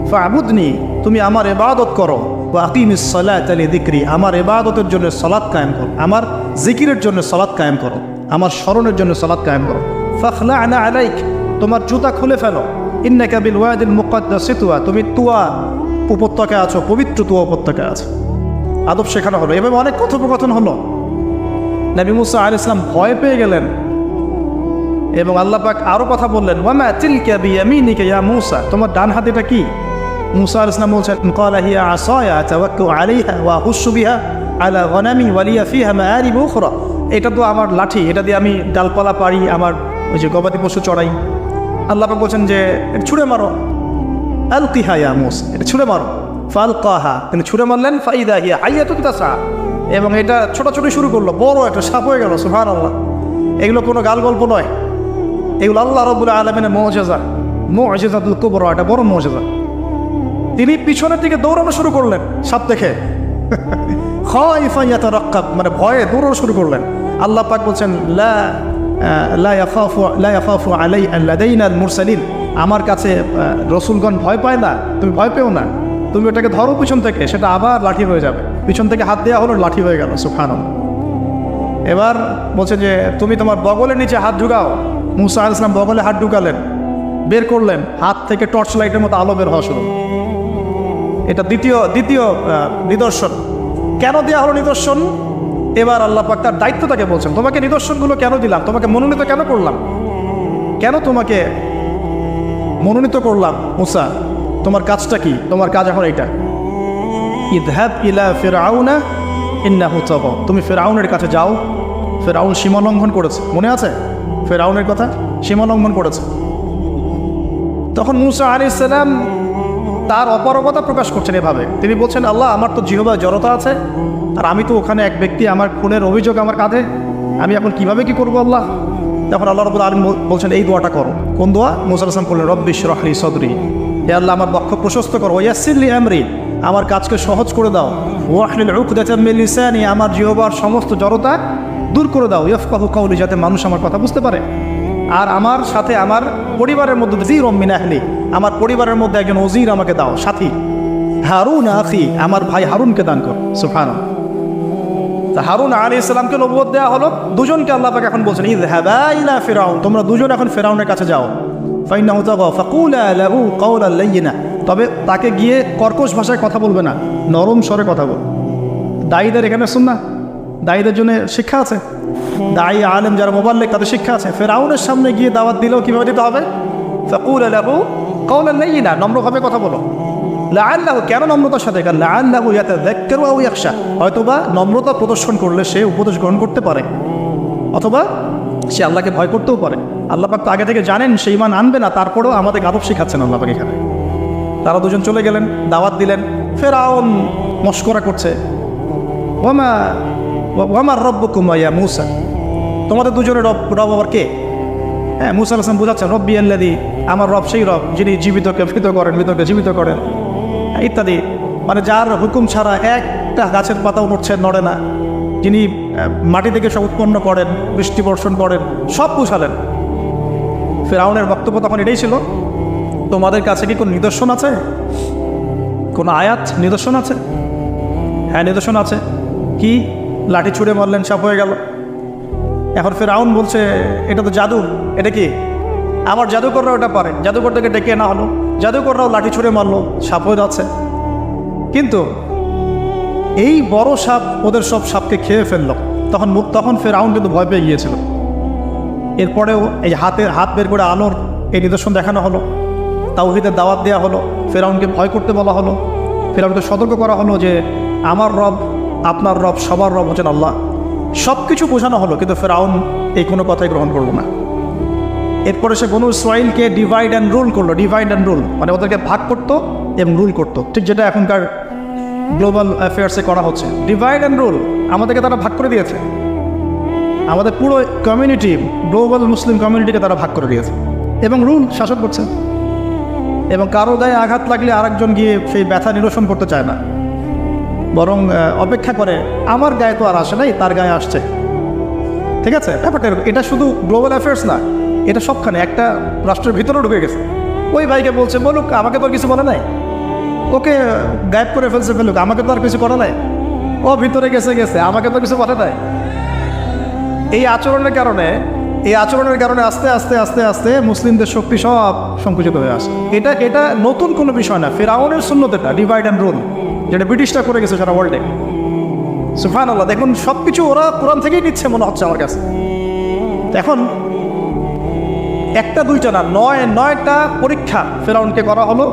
ফা'বুদনি, তুমি আমার ইবাদত করো, ওয়া আকিমিস সালাতা লিযিকরি, আমার ইবাদতের জন্য সালাত কায়েম করো, আমার জিকিরের জন্য সালাত কায়েম করো, আমার স্মরণের জন্য সালাত কায়েম করো। ফাখলা'না আলাইক, তোমার জুতা খুলে ফেলো, ইন্নাকা বিল ওয়াদিল মুকদ্দাসি তুয়া, তুমি তুয়া উপত্যকায় আছো, পবিত্র তুয়া উপত্যকায় আছো। আদব শেখানো হলো। এভাবে অনেক কথোপকথন হলো। নবী মুসা আলাইহিস সালাম ভয় পেয়ে গেলেন এবং আল্লাহ পাক আরও কথা বললেন, ওয়ামা তিলকা বিয়ামিনিকা ইয়া মুসা, তোমার ডান হাত এটা কি? মুসা আলাইহিস সালাম বলছেন, ক্বালা হিয়া আসায়া আতাওয়াক্কাউ আলাইহা ওয়া আহুশু বিহা আলা গনামি ওয়া লিয়া ফিহা মাআরিব উখরা। এটা তো আমার লাঠি, এটা দিয়ে আমি ডালপালা পারি, আমার ওই যে গবাদি পশু চড়াই। আল্লাহ পাক বলছেন যে এটা ছুঁড়ে মারো, আলকিহা ইয়া মুসা, এটা ছুঁড়ে মারো। ফালকাহা, তিনি ছুঁড়ে মারলেন, ফাইদা হিয়া হাইয়াতুন তাসা, এবং এটা ছোটাছুটি শুরু করলো, বড় একটা সাপ হয়ে গেল। সুবহানাল্লাহ। এগুলো কোনো গাল গল্প নয়, এগুলো আল্লাহ রাব্বুল আলামিনের মুজিজা, মুজিজাতুল কুবরা, এটা বড় মুজিজা। তিনি পিছনের দিকে দৌড়ানো শুরু করলেন সাপ দেখে, খাইফা ইয়াতারাক্কাব, মানে ভয়ে দৌড়ানো শুরু করলেন। আল্লাহ পাক বলছেন, লা ইয়াখাফু লাদাইনাল মুরসালিন, আমার কাছে রসুলগণ ভয় পায় না, তুমি ভয় পেও না, তুমি ওটাকে ধরো পিছন থেকে, সেটা আবার লাঠি হয়ে যাবে। পিছন থেকে হাত দেওয়া হলো, লাঠি হয়ে গেল। সুবহানাল্লাহ। এবার বলছে যে তুমি তোমার বগলের নিচে হাত ঢুকাও। মুসা আলাইহিস সালাম বগলে হাত ঢুকালেন, বের করলেন, হাত থেকে টর্চ লাইটের মতো আলো বের হওয়া শুরু। এটা দ্বিতীয় নিদর্শন। কেন দেওয়া হলো নিদর্শন? এবার আল্লাহ পাক তার দায়িত্বটাকে বলছেন, তোমাকে নিদর্শনগুলো কেন দিলাম, তোমাকে মনোনীত কেন করলাম, কেন তোমাকে মনোনীত করলাম মুসা, তোমার কাজটা কি? তোমার কাজ এখন এইটা, ইযহাব ইলা ফিরআউনা ইন্নাহু তাগা, তুমি ফিরআউনের কাছে যাও। ফিরআউন সীমা লঙ্ঘন করেছে, মনে আছে ফিরআউনের কথা? সীমা লঙ্ঘন করেছে। তখন মুসা আলাইহিস সালাম তার অপারগতা প্রকাশ করছেন এভাবে, তিনি বলছেন, আল্লাহ আমার তো জিহ্বায় জড়তা আছে, আর আমি তো ওখানে এক ব্যক্তি, আমার খুনের অভিযোগ আমার কাঁধে, আমি এখন কিভাবে কি করবো আল্লাহ? তখন আল্লাহ রাব্বুল আলামিন বলছেন, এই দোয়াটা করো। কোন দোয়া? মুসা আলাইহিস সালাম বললেন, রব্বি ইশরাহ লি সাদরি, হে আল্লাহ আমার বক্ষ প্রশস্ত করো, ওয়াসসির লি আমরি, আমার কাজকে সহজ করে দাও, ওয়াহলিল উকদাতাম মিন লিসানি, আমার জিহ্বার সমস্ত জড়তা দূর করে দাও, ইয়াফকাহু কাওলি, যাতে মানুষ আমার কথা বুঝতে পারে। আর আমার সাথে আমার পরিবারের মধ্যে যিরুম মিন আহলি, আমার পরিবারের মধ্যে একজন ওজির আমাকে দাও, সাথী। হারুন আখি, আমার ভাই হারুনকে দান কর। সুবহানাল্লাহ। তা হারুন আলাইহিস সালামকে নবুয়ত দেওয়া হলো, দুজনকে আল্লাহ পাক এখন বলছেন, ইযহাবা ইলা ফিরআউন, তোমরা দুজন এখন ফিরআউনের কাছে যাও। ফাইন্নাহু তাগা ফাকুলা লাহু কাওলান লাইয়িনা, তবে তাকে গিয়ে কর্কশ ভাষায় কথা বলবে না, নরম স্বরে কথা বল। দায়ীদের এখানে সুন্নাহ, দায়ীদের জন্য শিক্ষা আছে, দায়ী আলেম যারা মুবাল্লিগ তাদের শিক্ষা আছে। ফিরআউনের সামনে গিয়ে দাওয়াত দিলেও কীভাবে দিতে হবে? ফাকুলা লাহু কাওলান লাইয়িনা, নম্রভাবে কথা বলো। লাআল্লাহু, কেন নম্রতার সাথে? লাআল্লাহু ইয়াতাযাক্কারু আও ইয়াখশা, হয়তোবা নম্রতা প্রদর্শন করলে সে উপদেশ গ্রহণ করতে পারে, অথবা সে আল্লাহকে ভয় করতেও পারে। আল্লাহ পাক তো আগে থেকে জানেন সে ঈমান আনবে না, তারপরেও আমাদের আদব শেখাচ্ছেন আল্লাহ পাক এখানে। তারা দুজন চলে গেলেন, দাওয়াত দিলেন। ফিরআউন মশকরা করছে, ওয়ামা রব্বুকুম ইয়া মুসা, তোমাদের দুজনের রব আবার কে? হ্যাঁ, মুসা আলাইহিস সালাম বোঝাচ্ছেন, রব্বি আল্লাযী, আমার রব সেই রব যিনি জীবিতকে মৃত করেন, মৃতকে জীবিত করেন, ইত্যাদি। মানে যার হুকুম ছাড়া একটা গাছের পাতাও নড়ে না, যিনি মাটি থেকে সব উৎপন্ন করেন, বৃষ্টি বর্ষণ করেন, সব বুঝালেন। ফিরআউনের বক্তব্য তখন এটাই ছিল, তোমাদের কাছে কি কোনো নিদর্শন আছে, কোনো আয়াত নিদর্শন আছে? হ্যাঁ, নিদর্শন আছে। কি? লাঠি ছুঁড়ে মারলেন, সাপ হয়ে গেল। এখন ফিরআউন বলছে, এটা তো জাদু, এটা কি? আমার জাদুকররা ওটা পারে, জাদুকরটাকে ডেকে না হলো, জাদুকররাও লাঠি ছুঁড়ে মারলো, সাপ হয়ে যাচ্ছে। কিন্তু এই বড় সাপ ওদের সব সাপকে খেয়ে ফেললো। তখন ফিরআউন কিন্তু ভয় পেয়ে গিয়েছিল। এরপরেও এই হাত বের করে আলোর এই নিদর্শন দেখানো হলো, তাওহীদের দাওয়াত দেওয়া হলো, ফিরআউনকে ভয় করতে বলা হলো, ফিরআউনকে সতর্ক করা হলো যে আমার রব, আপনার রব, সবার রব হচ্ছেন আল্লাহ। সব কিছু বোঝানো হলো, কিন্তু ফিরআউন এই কোনো কথাই গ্রহণ করলো না। এরপরে সে বনু ইসরাঈলকে ডিভাইড অ্যান্ড রুল করলো। ডিভাইড অ্যান্ড রুল মানে ওদেরকে ভাগ করতো এবং রুল করতো, ঠিক যেটা এখনকার গ্লোবাল অ্যাফেয়ার্সে করা হচ্ছে। ডিভাইড অ্যান্ড রুল, আমাদেরকে তারা ভাগ করে দিয়েছে, আমাদের পুরো কমিউনিটি, গ্লোবাল মুসলিম কমিউনিটিকে তারা ভাগ করে দিয়েছে এবং রুল শাসন করছে। এবং কারো গায়ে আঘাত লাগলে আরেকজন গিয়ে সেই ব্যথা নিরসন করতে চায় না, বরং অপেক্ষা করে, আমার গায়ে তো আর আসে নাই, তার গায়ে আসছে। ঠিক আছে, ব্যাপারটা এটা শুধু গ্লোবাল অ্যাফেয়ার্স না, এটা সবখানে একটা রাষ্ট্রের ভিতরেও ঢুকে গেছে। ওই ভাইকে বলছে, বলুক, আমাকে তো আর কিছু বলে নাই, ওকে গায়েব করে ফেলুক, আমাকে তো আর কিছু করে নাই, ও ভিতরে গেছে, আমাকে তো কিছু বলে নাই। এই আচরণের কারণে আস্তে আস্তে আস্তে আস্তে মুসলিমদের শক্তি সব সংকুচিত হয়ে আসে। এটা নতুন কোনো বিষয় না, ফিরআউনের সুন্নত এটা, ডিভাইড অ্যান্ড রুল, যেটা ব্রিটিশরা করে গেছে সারা ওয়ার্ল্ডে। সুবহানাল্লাহ, দেখুন সব কিছু ওরা কোরআন থেকেই নিচ্ছে মনে হচ্ছে আমার কাছে। এখন একটা দুইটা না, 9টা পরীক্ষা ফেরাউনকে করা হলো।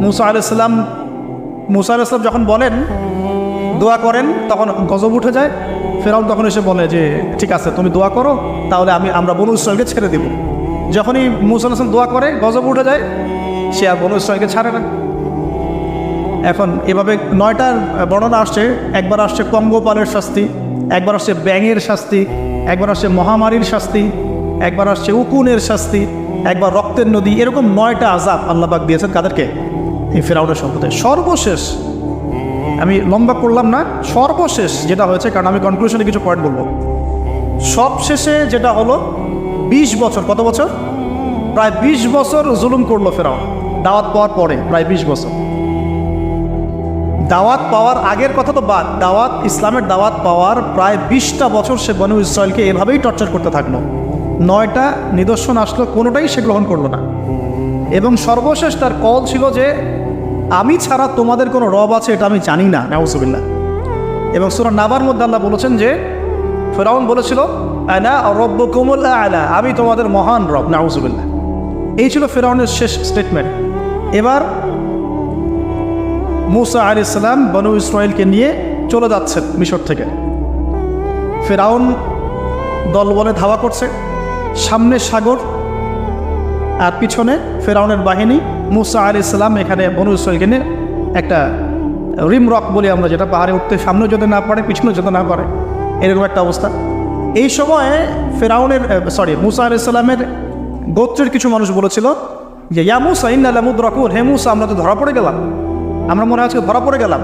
মুসা আলাইহিস সালাম যখন বলেন, দোয়া করেন, তখন গজব উঠে যায়। ফেরাউন তখন এসে বলে যে ঠিক আছে, তুমি দোয়া করো, তাহলে আমরা বনু ইসরাইলকে ছেড়ে দিব। যখনই মুসা আলাইহিস সালাম দোয়া করে, গজব উঠে যায়, সে আর বনু ইসরাইলকে ছাড়ে না। এখন এভাবে 9টার বর্ণনা আসছে। একবার আসছে পঙ্গপালের শাস্তি, একবার আসছে ব্যাঙের শাস্তি, একবার আসছে মহামারীর শাস্তি, একবার আসছে উকুনের শাস্তি, একবার রক্তের নদী। এরকম 9টা আযাব আল্লাহ পাক দিয়েছেন কাদেরকে? এই ফেরাউনের সম্প্রদায়। সর্বশেষ, আমি লম্বা করলাম না, সর্বশেষ যেটা হয়েছে, কারণ আমি কনক্লুশনে কিছু পয়েন্ট বলবো। সবশেষে যেটা হলো 20 বছর, কত বছর? প্রায় 20 বছর জুলুম করলো ফেরাউন দাওয়াত পাওয়ার পরে। প্রায় 20 বছর। দাওয়াত পাওয়ার আগের কথা তো বাদ, ইসলামের দাওয়াত পাওয়ার প্রায় 20টা বছর সে বনু ইসরাইলকে এভাবেই টর্চার করতে থাকলো। 9টা নিদর্শন আসলো, কোনোটাই সে গ্রহণ করলো না। এবং সর্বশেষ তার কল ছিল যে আমি ছাড়া তোমাদের কোনো রব আছে এটা আমি জানি না, নাউজুবিল্লাহ। এবং সূরা নাবার মধ্যে আল্লাহ বলেছেন যে ফেরাউন বলেছিল আনা রব্বুকুমুল আ'লা, আমি তোমাদের মহান রব, নাউজুবিল্লাহ। এই ছিল ফেরাউনের শেষ স্টেটমেন্ট। এবার মুসা আলাইহিস সালাম বনু ইসরাইলকে নিয়ে চলে যাচ্ছেন মিশর থেকে। ফেরাউন দলবলে ধাওয়া করছে, সামনে সাগর আর পিছনে ফেরাউনের বাহিনী। মুসা আলাইহিস সালাম এখানে বনু ইসরাইলকে নিয়ে একটা রিম রক বলি আমরা, যেটা পাহাড়ে উঠতে সামনে যেতে না পারে, পিছনে যেতে না পারে, এরকম একটা অবস্থা। এই সময়ে মুসা আলাইহিস সালামের গোত্রের কিছু মানুষ বলেছিল যে ইয়া মুসা ইন্না লামুদরাকুন, হে মুসা আমরা তো ধরা পড়ে গেলাম, আমরা মনে হয় ধরা পড়ে গেলাম।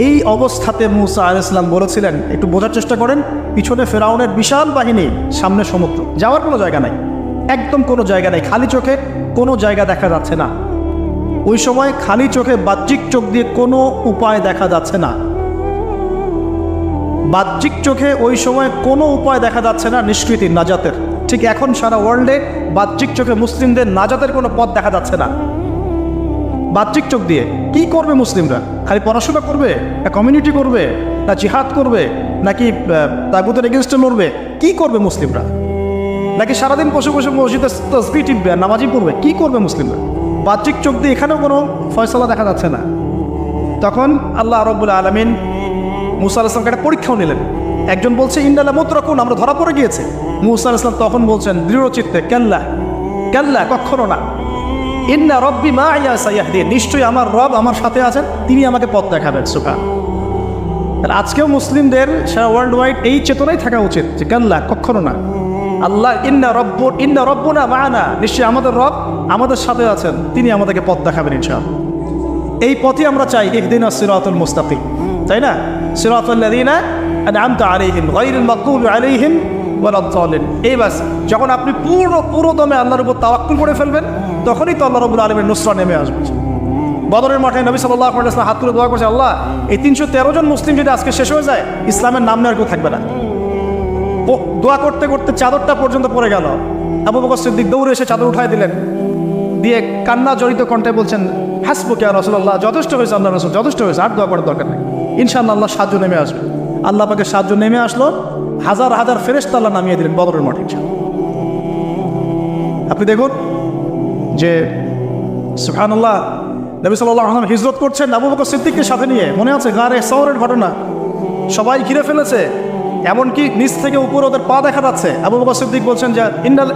এই অবস্থাতে মুসা আলাইহিস সালাম বলেছিলেন, একটু বোঝার চেষ্টা করেন, পিছনে ফেরাউনের বিশাল বাহিনী, সামনে সমুদ্র, যাওয়ার কোনো জায়গা নাই, একদম কোনো জায়গা নেই, খালি চোখে কোনো জায়গা দেখা যাচ্ছে না। ওই সময় খালি চোখে, বাহ্যিক চোখ দিয়ে কোনো উপায় দেখা যাচ্ছে না। বাহ্যিক চোখে ওই সময় কোনো উপায় দেখা যাচ্ছে না নিষ্কৃতির, নাজাতের। ঠিক এখন সারা ওয়ার্ল্ডে বাহ্যিক চোখে মুসলিমদের নাজাতের কোনো পথ দেখা যাচ্ছে না। বাহ্যিক চোখ দিয়ে কি করবে মুসলিমরা? খালি পড়াশোনা করবে, না কমিউনিটি করবে, না জিহাদ করবে, নাকি তাগুতের এগেনস্টে লড়বে? কি করবে মুসলিমরা? নাকি সারাদিন বসে বসে মসজিদে তাসবিহ টিপবে, নামাজি পড়বে? কি করবে মুসলিমরা? বাহ্যিক চোখ দিয়ে এখানেও কোনো ফয়সালা দেখা যাচ্ছে না। তখন আল্লাহ রাব্বুল আলামিন মুসা আলাইহিস সালামকে একটা পরীক্ষাও নিলেন। একজন বলছে ইন্না লামুদরাকুন, আমরা ধরা পড়ে গিয়েছে। মুসা আলাইহিস সালাম তখন বলছেন দৃঢ় চিত্তে, কাল্লা কাল্লা, কখনো না, ইন্না রব্বি মা'ইয়া সায়াহদিন, নিশ্চয়ই আমার রব আমার সাথে আছেন, তিনি আমাকে পথ দেখাবেন। সুবহান। আজকেও মুসলিমদের সারা ওয়ার্ল্ড ওয়াইড এই চেতনাই থাকা উচিত যে কাল্লা, কখনো না। আল্লাহ ইন্না রব্বুনা মা'ানা, নিশ্চয়ই আমাদের রব আমাদের সাথে আছেন, তিনি আমাদেরকে পথ দেখাবেন ইনশাআল্লাহ। এই পথে আমরা চাই ইহদিনাস সিরাতাল মুস্তাকিম, তাই না? সিরাতাল্লাযীনা আন'আমতা আলাইহিম গায়রিল মাগদুবি আলাইহিম ওয়ালাদ-দাল্লিন। এই বাস, যখন আপনি পুরো দমে আল্লাহর উপর তাওয়াক্কুল করে ফেলবেন, তখনই তো আল্লাহ রাব্বুল আলামিনের নুসরা নেমে আসবে। বদরের মাঠে নবী সাল্লাল্লাহু আলাইহি ওয়াসাল্লাম হাত তুলে দোয়া করছে, আল্লাহ এই 313 জন মুসলিম যদি আজকে শেষ হয়ে যায়, ইসলামের নাম নেওয়ার কেউ থাকবে না। দোয়া করতে করতে চাদরটা পর্যন্ত পড়ে গেল। আবু বকর সিদ্দিক দৌড়ে এসে চাদর উঠায় দিলেন, দিয়ে কান্না জড়িত কণ্ঠে বলছেন, হাসবুকা ইয়া রাসূলুল্লাহ, যথেষ্ট হয়েছে আল্লাহ রাসূল, যথেষ্ট হয়েছে, আর দোয়া করার দরকার নেই, ইনশাআল্লাহ আল্লাহ সাহায্য নেমে আসবে। আল্লাহ পাকের সাহায্য নেমে আসলো, হাজার হাজার ফেরেশতা আল্লাহ নামিয়ে দিলেন বদরের মাঠে। আপনি দেখুন যে সুবহানাল্লাহ, নবী সাল্লাল্লাহু আলাইহি ওয়াসাল্লাম হিজরত করছেন আবু বকর সিদ্দিককে সাথে নিয়ে, মনে আছে গারে সওরের ঘটনা, সবাই ঘিরে ফেলেছে, এমনকি নিচ থেকে উপর ওদের পা দেখা যাচ্ছে। আবু বকর সিদ্দিক বলছেন যে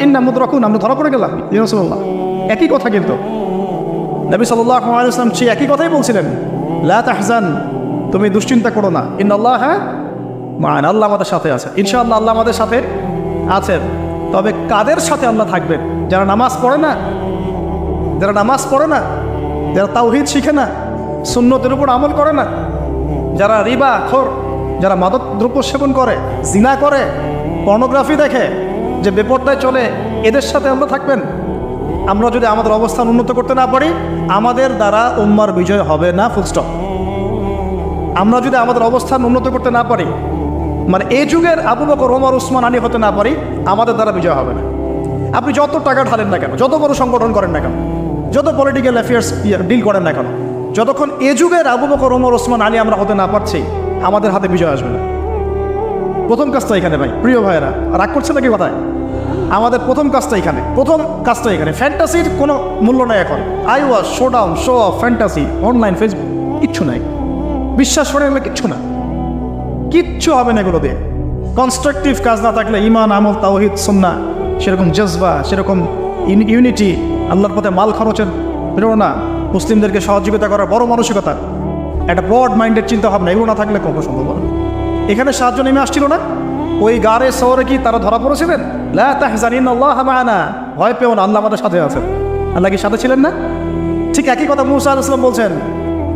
ইন্না মুদরাকুন, আমরা ধরা পড়ে গেলাম ইয়া রাসূলুল্লাহ। একই কথা, কিন্তু নবী সাল্লাল্লাহু আলাইহি ওয়াসাল্লাম সেই একই কথাই বলছিলেন, লা তাহজান, তুমি দুশ্চিন্তা করো না, ইন্নাল্লাহা মা'ানা, আল্লাহ আমাদের সাথে আছে, ইনশাআল্লাহ আল্লাহ আমাদের সাথে আছেন। তবে কাদের সাথে আল্লাহ থাকবেন? যারা নামাজ পড়ে না, যারা তাওহীদ শিখে না, সুন্নতের উপর আমল করে না, যারা রিবা খোর, যারা মাদক দ্রব্য সেবন করে, জিনা করে, পর্নোগ্রাফি দেখে, যে বেপরদায় চলে, এদের সাথে আমরা থাকবেন। আমরা যদি আমাদের অবস্থান উন্নত করতে না পারি, আমাদের দ্বারা উম্মার বিজয় হবে না, ফুল স্টপ। আমরা যদি আমাদের অবস্থান উন্নত করতে না পারি, মানে এই যুগের আবু বকর, ওমর, উসমান, আলী হতে না পারি, আমাদের দ্বারা বিজয় হবে না। আপনি যত টাকা ঢালেন না কেন, যত বড় সংগঠন করেন না কেন, যত পলিটিক্যাল অ্যাফেয়ার্স ডিল করেন না কেন, যতক্ষণ এ যুগের আবু বকর, ওমর, ওসমান, আলী আমরা হতে না পারছি, আমাদের হাতে বিজয় আসবে না। প্রথম কাজটা এখানে ভাই, প্রিয় ভাইয়েরা, রাগ করছে নাকি কথায়? আমাদের প্রথম কাজটা এখানে, ফ্যান্টাসির কোনো মূল্য নাই এখন। I was show down, show off, fantasy, online, Facebook, কিচ্ছু নাই। বিশ্বাস করে গেলে কিচ্ছু না, কিচ্ছু হবে না এগুলো দিয়ে। কনস্ট্রাকটিভ কাজ না থাকলে, ইমান, আমল, তাওহীদ, সুন্নাহ, সেরকম জজবা, সেরকম ইউনিটি, আল্লাহর পথে মাল খরচের প্রেরণা, মুসলিমদেরকে সহযোগিতা করার বড় মানসিকতা, একটা ব্রড মাইন্ডের চিন্তা ভাবনা, এগুলো না থাকলে কখনো সম্ভব না। এখানে সাহায্য নেমে আসছিল না? ওই গারে শহরে কি তারা ধরা পড়েছিলেন? লা তাহজানিনাল্লাহু মা'ানা, ভয় পেও না, আল্লাহ আমাদের সাথে আছেন। আল্লাহ কি সাথে ছিলেন না? ঠিক একই কথা মুসা আলাইহিস সালাম বলছেন,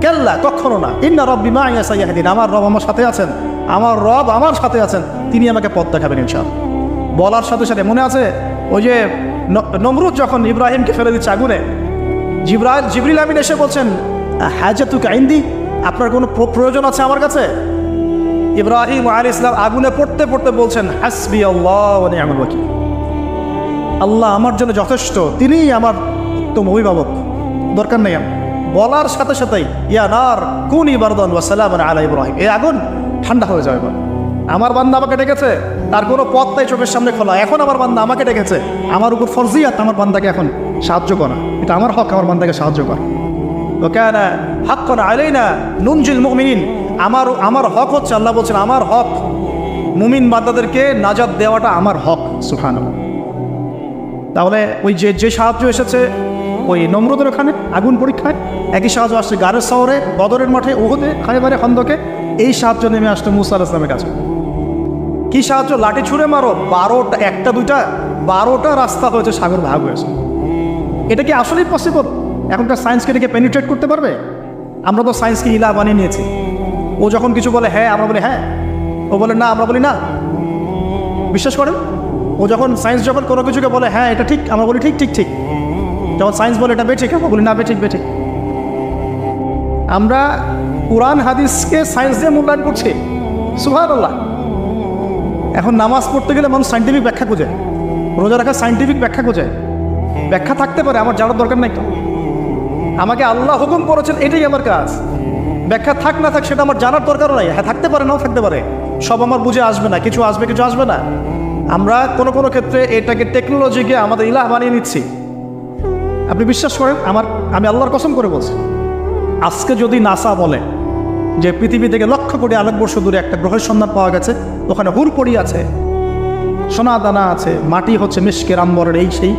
কাল্লা, কখনো না, ইন্না রাব্বি মা'ইয়া সাইয়াহদিন, আমার রব আমার সাথে আছেন, আমার রব আমার সাথে আছেন, তিনি আমাকে পথ দেখাবেন ইনশাআল্লাহ। বলার সাথে সাথে মনে আছে ওই যে নমরুদ যখন ইব্রাহিমকে ফেলে দিচ্ছে আগুনে, জিবরিল আমিন এসে বলছেন, হাজাতুকা ইনদি, আপনার কোনো প্রয়োজন আছে আমার কাছে? ইব্রাহিম আলাইহিস সালাম আগুনে পড়তে পড়তে বলছেন, হাসবি আল্লাহ ওয়া নি'মাল ওয়াকিল, আল্লাহ আমার জন্য যথেষ্ট, তিনিই আমার উত্তম অভিভাবক, দরকার নেই। বলার সাথে সাথেই ইয়া নার কুনি বারদান ওয়া সালামান আলা ইব্রাহিম, এই আগুন ঠান্ডা হয়ে যাবে। আমার বান্দা আমাকে ডেকেছে, তার কোনো পথ নাই চোখের সামনে খোলা, এখন আমার বান্দা আমাকে ডেকেছে, আমার উপর ফরজিয়াত আমার বান্দাকে এখন সাহায্য করা, এটা আমার হক, আমার বান্দাকে সাহায্য করা। ওয়া কানা হাক্কান আলাইনা নুনজিল মুমিনিন, আমার হক হচ্ছে, আল্লাহ বলছেন আমার হক মুমিন বান্দাদেরকে নাজাত দেওয়াটা আমার হক। সুবহানাল্লাহ। তাহলে ওই যে সাহায্য এসেছে ওই নমরুদের ওখানে আগুন পরীক্ষায়, একই সাহায্য আসছে গারের শহরে, বদরের মাঠে, উহুদে, খায়বারে, খন্দকে, এই সাহায্য নেমে আসতো মুসা আলাইহিস সালামের কাছে। কি সাহায্য? লাঠি ছুঁড়ে মারো, 12টা, একটা দুইটা 12টা রাস্তা হয়েছে, সাগর ভাগ হয়েছে। এটা কি আসলেই পসিবল? এখনকার সায়েন্সকে এটাকে পেনিট্রেট করতে পারবে? আমরা তো সায়েন্সকে ইলা বানিয়ে নিয়েছি। ও যখন কিছু বলে হ্যাঁ, আমরা বলি হ্যাঁ, ও বলে না, আমরা বলি না। বিশ্বাস করেন? ও যখন সায়েন্স যখন কোনো কিছুকে বলে হ্যাঁ এটা ঠিক, আমরা বলি ঠিক ঠিক ঠিক। যখন সায়েন্স বলে এটা বেঠিক, আমরা বলি না বেঠিক বেঠিক। আমরা কুরআন হাদিসকে সায়েন্স দিয়ে মূল্যায়ন করছি। সুবহানাল্লাহ। এখন নামাজ পড়তে গেলে মানুষ সাইন্টিফিক ব্যাখ্যা খোঁজে, রোজা রাখা সাইন্টিফিক ব্যাখ্যা খোঁজে। ব্যাখ্যা থাকতে পারে, আমার জানার দরকার নাই তো। আমাকে আল্লাহ হুকুম করেছেন, এটাই আমার কাজ। ব্যাখ্যা থাক না থাক সেটা আমার জানার দরকারও নাই। হ্যাঁ থাকতে পারে, নাও থাকতে পারে, সব আমার বুঝে আসবে না, কিছু আসবে কিছু আসবে না। আমরা কোনো কোনো ক্ষেত্রে এটাকে টেকনোলজিকে আমাদের ইলাহ বানিয়ে নিচ্ছি। আপনি বিশ্বাস করেন, আমি আল্লাহর কসম করে বলছি, আজকে যদি নাসা বলে যে পৃথিবী থেকে লক্ষ কোটি আলোকবর্ষ দূরে একটা গ্রহের সন্ধান পাওয়া গেছে, ওখানে হুরপড়ি আছে, সোনা দানা আছে, মাটি হচ্ছে মিশকের আম্বরের, এই সেই,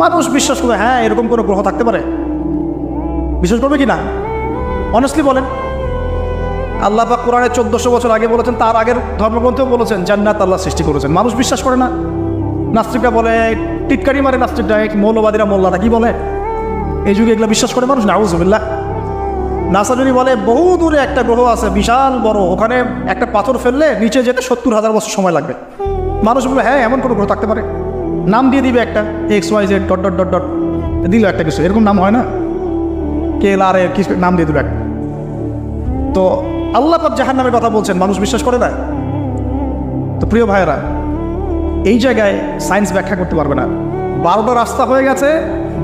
মানুষ বিশ্বাস করবে হ্যাঁ এরকম কোনো গ্রহ থাকতে পারে? বিশ্বাস করবে কি না? অনেস্টলি বলেন। আল্লাহ পাক কোরআনে 1400 বছর আগে বলেছেন, তার আগের ধর্মগ্রন্থেও বলেছেন জান্নাত আল্লাহ সৃষ্টি করেছেন। মানুষ বিশ্বাস করে না। নাস্তিকরা বলে, টিটকারি মারে নাস্তিকরা, মৌলবাদীরা, মোল্লারা কি বলে, এই যুগে এগুলো বিশ্বাস করে মানুষ? নাউযুবিল্লাহ। নাসা যদি বলে বহু দূরে একটা গ্রহ আছে বিশাল বড়, ওখানে একটা পাথর ফেললে নিচে যেতে 70,000 বছর সময় লাগবে, মানুষ বলবে হ্যাঁ এমন কোনো গ্রহ থাকতে পারে। নাম দিয়ে দিবে একটা, XYZ dot dot dot dot দিল একটা কিছু, এরকম নাম হয় না, KLR এর কিছু নাম দিয়ে দিল একটা। তো আল্লাহ পাক জাহান্নামের কথা বলছেন, মানুষ বিশ্বাস করে না। তো প্রিয় ভাইয়েরা, এই জায়গায় সায়েন্স ব্যাখ্যা করতে পারবে না। 12টা রাস্তা হয়ে গেছে,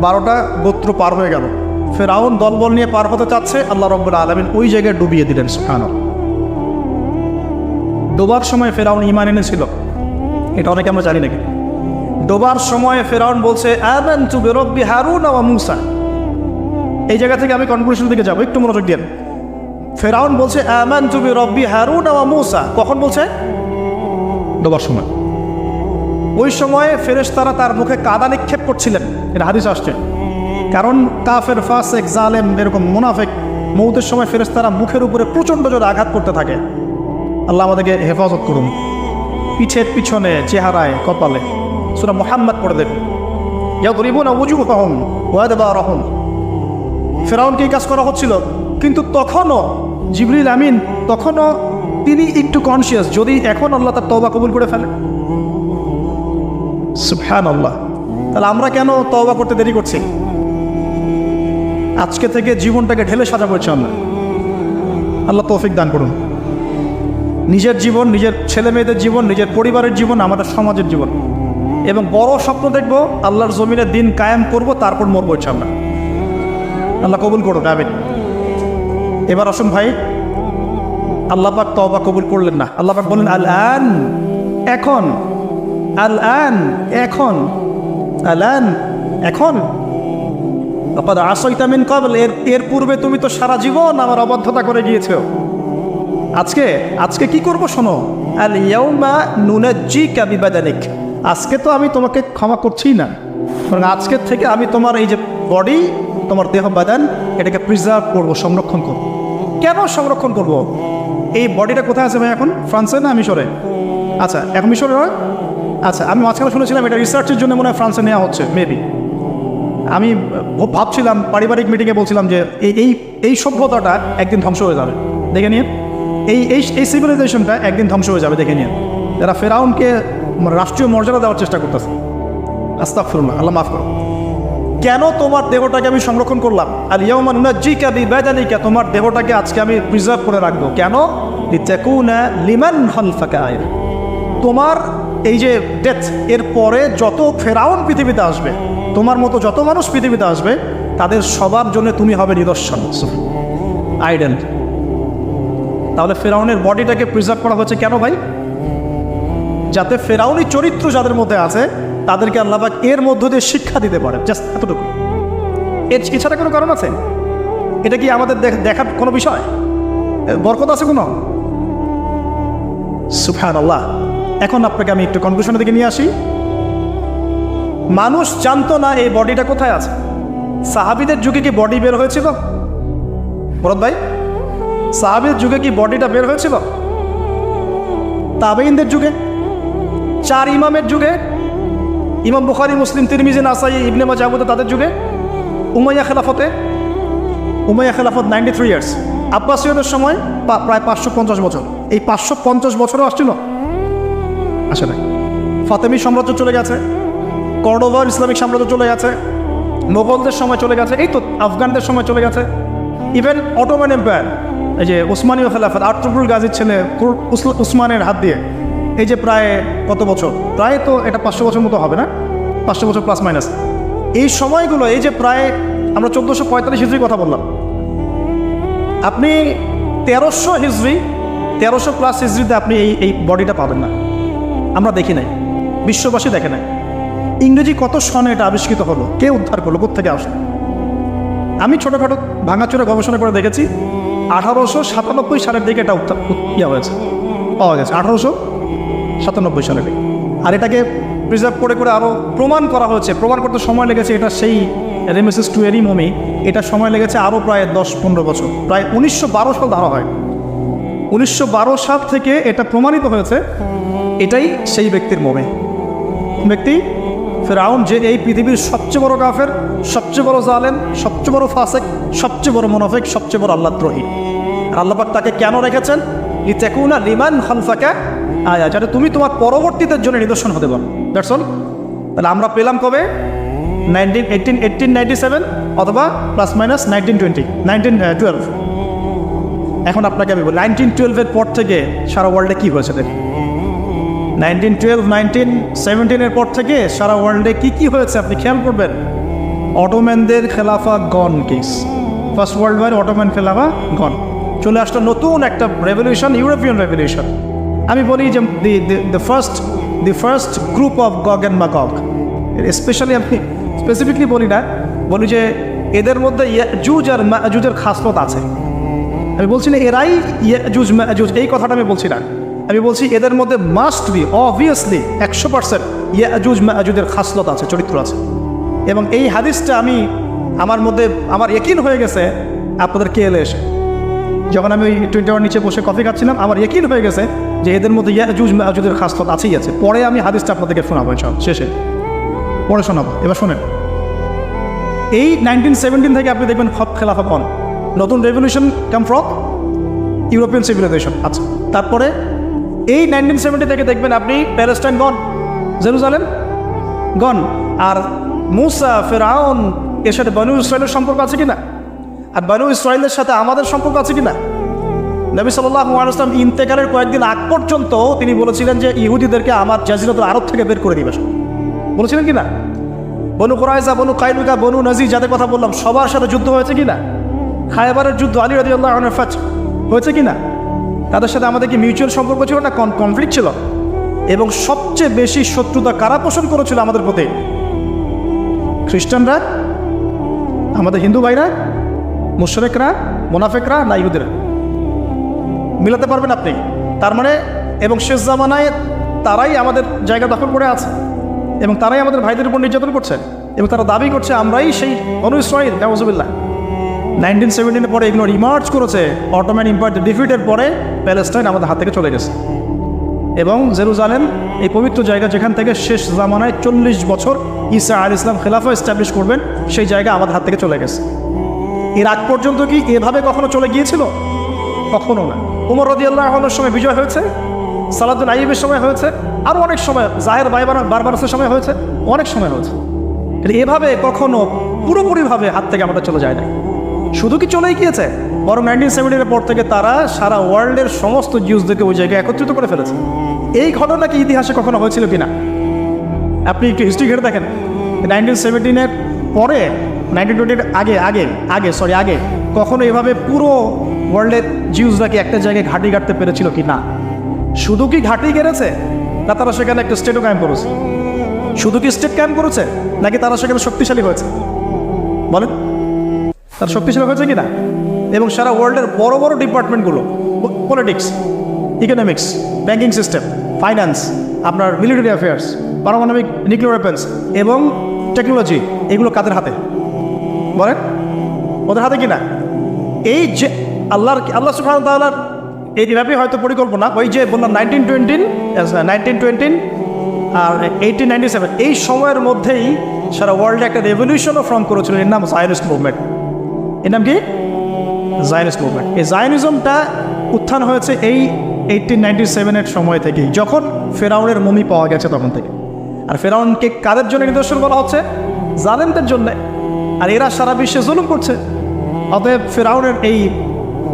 12টা গোত্র পার হয়ে গেল, ফেরাউন দলবল নিয়ে পার হতে চাচ্ছে, আল্লাহ রাব্বুল আলামিন ওই জায়গায় ডুবিয়ে দিলেন। সুবহানাল্লাহ। ডোবার সময় ফেরাউন ঈমান এনেছিল, এটা অনেকে আমরা জানি নাকি? ডোবার সময় ফেরাউন বলছে আমানতু বিরাব্বি হারুন ওয়া মূসা। এই জায়গা থেকে আমি কনক্লুশন দিকে যাব, একটু মনোযোগ দেন। ফেরাউন বলছে আমানতু বিরাব্বি হারুন ওয়া মূসা, কখন বলছে? ডোবার সময়। ওই সময়ে ফেরেশতারা তার মুখে কাদা নিক্ষেপ করছিলেন, এটা হাদিস আসছে। কারণ কাফের, ফাসেক, জালেম, এরকম মুনাফিক মৌতের সময় ফেরেশতারা মুখের উপরে প্রচণ্ড জোরে আঘাত করতে থাকে। আল্লাহ আমাদেরকে হেফাজত করুন। পিঠের পিছনে, চেহারায়, কপালে। সূরা মুহাম্মদ পড়ে দেখুন, ইয়াদরিবুনা উজুহাহুম ওয়া আদবারহুম। ফেরাউনকে এই কাজ করা হচ্ছিল, কিন্তু তখনও জিবরিল আমিন, তখনও তিনি একটু কনসিয়াস, যদি এখন আল্লাহ তার তওবা কবুল করে ফেলে। সুবহানাল্লাহ। তাহলে আমরা কেন তওবা করতে দেরি করছি? আজকে থেকে জীবনটাকে ঢেলে সাজাবো ইনশাআল্লাহ। আল্লাহ তৌফিক দান করুন। নিজের জীবন, নিজের ছেলে মেয়েদের জীবন, নিজের পরিবারের জীবন, আমাদের সমাজের জীবন, এবং বড় স্বপ্ন দেখবো, আল্লাহর জমিনে দিন কায়েম করব, তারপর মরবো ইনশাআল্লাহ। আল্লাহ কবুল করুন, আমিন। এবার আসুন ভাই, আল্লাহ পাক তওবা কবুল করলেন না। আল্লাহ পাক বললেন আল আন, এখন, আল আন, এখন, আল আন, এখন, লাকাদ আসাইতা মিন ক্বাবল, এর পূর্বে তুমি তো সারা জীবন আমার অবাধ্যতা করে গিয়েছো। আজকে কি করব শোনো, আল ইয়াউমা নুনাজ্জিকা বিবাদানিক, আজকে তো আমি তোমাকে ক্ষমা করছি না, কারণ আজকের থেকে আমি তোমার এই যে বডি, তোমার দেহ বাদান, এটাকে প্রিজার্ভ করবো, সংরক্ষণ করবো। কেন সংরক্ষণ করব? এই বডিটা কোথায় আছে ভাই এখন? ফ্রান্সে না মিশরে? আচ্ছা, এখন মিশরে নয়? আচ্ছা, আমি মাঝখানে শুনেছিলাম এটা রিসার্চের জন্য মনে হয় ফ্রান্সে নেওয়া হচ্ছে, মেবি। আমি ভাবছিলাম, পারিবারিক মিটিংয়ে বলছিলাম যে এই সভ্যতাটা একদিন ধ্বংস হয়ে যাবে, দেখে নিন। এই সিভিলাইজেশনটা একদিন ধ্বংস হয়ে যাবে, দেখে নিন। যারা ফেরাউনকে রাষ্ট্রীয় মর্যাদা দেওয়ার চেষ্টা করতেছে, আস্তাগফিরুল্লাহ, আল্লাহ মাফ করো। কেন তোমার দেহটাকে আমি সংরক্ষণ করলাম? আল ইয়াউমা নুনাজ্জিকা বিবাদানিকা, তোমার দেহটাকে আজকে আমি প্রিজার্ভ করে রাখবো। কেন? লিতাকুনা লিমান খালফাকা আয়া, তোমার এই যে ডেথ, এর পরে যত ফেরাউন পৃথিবীতে আসবে, তোমার মতো যত মানুষ পৃথিবীতে আসবে, তাদের সবার জন্য তুমি হবে নিদর্শন, আইডেল। তাহলে ফেরাউনের বডিটাকে প্রিজার্ভ করা হচ্ছে কেন ভাই? যাতে ফেরাউনি চরিত্র যাদের মধ্যে আছে তাদেরকে আল্লাহ পাক এর মধ্য দিয়ে শিক্ষা দিতে পারে, জাস্ট এতটুকু। এছাড়া কোনো কারণ আছে? এটা কি আমাদের দেখার কোনো বিষয়? বরকত আছে কোনো? সুবহানাল্লাহ। এখন আপনাকে আমি একটু কনক্লুশনের দিকে নিয়ে আসি। মানুষ জানতো না এই বডিটা কোথায় আছে। সাহাবীদের যুগে কি বডি বের হয়েছিল? ভরত ভাই, সাহাবীর যুগে কি বডিটা বের হয়েছিল? তাবেঈনদের যুগে, 4 ইমামের যুগে, ইমাম বুখারী, মুসলিম, তিরমিজি, নাসাই, ইবনে মাজাহ, আবু দাউদ, তাদের যুগে, উমাইয়া খেলাফত 93 ইয়ার্স, আব্বাসীয়দের সময় প্রায় 550 বছর। এই 550 বছরও আসছিল? আসে নাই। ফাতেমি সাম্রাজ্য চলে গেছে, কর্ডোবার ইসলামিক সাম্রাজ্য চলে গেছে, মোগলদের সময় চলে গেছে, এই তো আফগানদের সময় চলে গেছে, ইভেন অটোমান এম্পায়ার, এই যে ওসমানীয় খেলাফত, আর্তুগরুল গাজীর ছেলে উসমানের হাত দিয়ে, এই যে প্রায় কত বছর, প্রায় তো এটা 500 বছর মতো হবে না, 500 বছর প্লাস মাইনাস। এই সময়গুলো, এই যে প্রায় আমরা 1445 হিজরি কথা বললাম, আপনি 1300 হিজরি, 1300 প্লাস হিজরিতে আপনি এই বডিটা পাবেন না। আমরা দেখি নাই, বিশ্ববাসী দেখে নাই। ইংরেজি কত সনে এটা আবিষ্কৃত হলো, কে উদ্ধার করলো, কোথেকে আসলো? আমি ছোটোখাটো ভাঙাচোরা গবেষণা করে দেখেছি 1897 সালের দিকে এটা হয়েছে, পাওয়া গেছে 1897 সালের দিকে। আর এটাকে প্রিজার্ভ করে আরও প্রমাণ করা হয়েছে। প্রমাণ করতে সময় লেগেছে, এটা সেই রেমেসিস টুয়েরি মমি, এটা সময় লেগেছে আরও প্রায় 10-15 বছর, প্রায় 1912 সাল ধরা হয়। 1912 সাল থেকে এটা প্রমাণিত হয়েছে এটাই সেই ব্যক্তির মমি। ব্যক্তি ফেরাউন, যে এই পৃথিবীর সবচেয়ে বড় কাফের, সবচেয়ে বড় জালেম, সবচেয়ে বড় ফাসেক, সবচেয়ে বড় মুনাফিক, সবচেয়ে বড় আল্লাহদ্রোহী। আর আল্লাহ পাক তাকে কেন রেখেছেন? লিতাকুনা লিমান খালফাকা আয়া, যাতে তুমি তোমার পরবর্তীদের জন্য নিদর্শন হতে পারো। That's all. তাহলে আমরা পেলাম কবে? 1897 অথবা প্লাস মাইনাস 1912। এখন আপনাকে আমি বলি 1912-এর পর থেকে সারা ওয়ার্ল্ডে কী হয়েছে দেখুন। 1912, 1917-এর পর থেকে সারা ওয়ার্ল্ডে কী হয়েছে আপনি খেয়াল করবেন। অটোম্যানদের খেলাফা gone case, first world war Ottoman খেলাফা গন, চলে আসলো নতুন একটা রেভলিউশন, ইউরোপিয়ান রেভলিউশন। আমি বলি যে the first group of গগ and ম্যাগগ, specially আমি স্পেসিফিকলি বলি না, বলি যে এদের মধ্যে ইয়াজুজ আর মাজুজের খাসলত আছে। আমি বলছি না এরাই ইয়াজুজ মাজুজ, এই কথাটা আমি বলছি না। আমি বলছি এদের মধ্যে মাস্ট বি, অবভিয়াসলি 100% ইয়াজুজ মাজুজের খাসলত আছে, চরিত্র আছে। এবং এই হাদিসটা আমার ইয়াকিন হয়ে গেছে আপনাদের কে এলে এসে, যখন আমি ওই 21 নিচে বসে কফি খাচ্ছিলাম, আমার ইয়াকিন হয়ে গেছে যে এদের মধ্যে ইয়াজুজ মাজুজের খাসলত আছেই আছে। পরে আমি হাদিসটা আপনাদেরকে শোনাবো শেষে, পরে শোনাবো। এবার শোনেন, এই 1917 থেকে আপনি দেখবেন খেলাফা কন, নতুন revolution come from European civilization. আচ্ছা, তারপরে এই 1970 থেকে দেখবেন আপনি প্যালেস্টাইন গন, জেরুজালেম গন। আর মুসা, ফেরাউন, এর সাথে বনু ইসরায়েলের সম্পর্ক আছে কিনা? আর বনু ইসরায়েলের সাথে আমাদের সম্পর্ক আছে কিনা? নবী সাল্লাল্লাহু আলাইহি ওয়াসাল্লাম ইন্তেকালের কয়েকদিন আগ পর্যন্ত তিনি বলেছিলেন যে ইহুদিদেরকে আমার জাজিরাতুল আরব থেকে বের করে দিবে, বলেছিলেন কিনা? বনু কুরাইজা, বনু কাইনুকা, বনু নাজির, যাদের কথা বললাম, সবার সাথে যুদ্ধ হয়েছে কিনা? খায়বারের যুদ্ধ, আলী রাদিয়াল্লাহু আনহু ফাতহ হয়েছে কিনা? তাদের সাথে আমাদের কি মিউচুয়াল সম্পর্ক ছিল না কনফ্লিক্ট ছিল? এবং সবচেয়ে বেশি শত্রুতা কারা পোষণ করেছিল আমাদের প্রতি? খ্রিস্টানরা, আমাদের হিন্দু ভাইরা, মুশরিকরা, মুনাফিকরা না ইহুদিরা? মিলাতে পারবেন আপনি? তার মানে এবং শেষ জামানায় তারাই আমাদের জায়গা দখল করে আছে এবং তারাই আমাদের ভাইদের উপর নির্যাতন করছে এবং তারা দাবি করছে আমরাই সেই বনু ইসরাঈল। নাউজুবিল্লাহ। 1917 পরে এগুলো রিমার্চ করেছে। অটোম্যান এম্পায়ার ডিফিটের পরে প্যালেস্টাইন আমাদের হাত থেকে চলে গেছে এবং জেরুজালেম এই পবিত্র জায়গা যেখান থেকে শেষ জামানায় 40 বছর ঈসা আলাইহিস সালাম খেলাফা এস্টাবলিশ করবেন, সেই জায়গা আমাদের হাত থেকে চলে গেছে। এর আগ পর্যন্ত কি এভাবে কখনো চলে গিয়েছিল? কখনো না। উমর রাদিয়াল্লাহু আনহুর সময় বিজয় হয়েছে, সালাদুল আইয়ুবের সময় হয়েছে, আরও অনেক সময় জাহের বারবারসের সময় হয়েছে, অনেক সময় হয়েছে। এভাবে কখনো পুরোপুরিভাবে হাত থেকে আমাদের চলে যায় না। শুধু কি চলেই গিয়েছে, বরং 1970 পর থেকে তারা সারা ওয়ার্ল্ডের সমস্ত জিউসদেরকে ওই জায়গায় একত্রিত করে ফেলেছে। এই ঘটনা কি ইতিহাসে কখনো হয়েছিল কিনা আপনি একটু হিস্ট্রি ঘেটে দেখেন। 1917 পরে 1920 আগে কখনো এভাবে পুরো ওয়ার্ল্ডের জিউসরা কি একটা জায়গায় ঘাঁটি গাড়তে পেরেছিল কি না? শুধু কি ঘাঁটি গেড়েছে, না তারা সেখানে একটা স্টেটও কায়েম করেছে? শুধু কি স্টেট কায়েম করেছে, নাকি তারা সেখানে শক্তিশালী হয়েছে? বলেন, তারা শক্তিশালী হয়েছে কিনা? এবং সারা ওয়ার্ল্ডের বড় বড় ডিপার্টমেন্টগুলো, politics, economics, banking system, finance, আপনার মিলিটারি অ্যাফেয়ার্স, পারমাণবিক নিউক্লিয়ার ওয়েপন্স এবং টেকনোলজি, এগুলো কাদের হাতে? বলেন, ওদের হাতে কিনা? এই যে আল্লাহ সুবহানাহু ওয়া তাআলার এইভাবে হয়তো পরিকল্পনা, ওই যে বললাম 1920 আর 1897 এই সময়ের মধ্যেই সারা ওয়ার্ল্ডে একটা রেভলিউশনও ফর্ম করেছিল। এর নাম জায়নিস্ট মুভমেন্ট। এর নাম কি? Zionist movement. এই জায়নিজমটা উত্থান হয়েছে এই 1897 সময় থেকেই, যখন ফেরাউনের মমি পাওয়া গেছে তখন থেকে। আর ফেরাউনকে কাদের জন্য নিদর্শন বলা হচ্ছে? জালেমদের জন্য। আর এরা সারা বিশ্বে জুলুম করছে। অতএব ফেরাউনের এই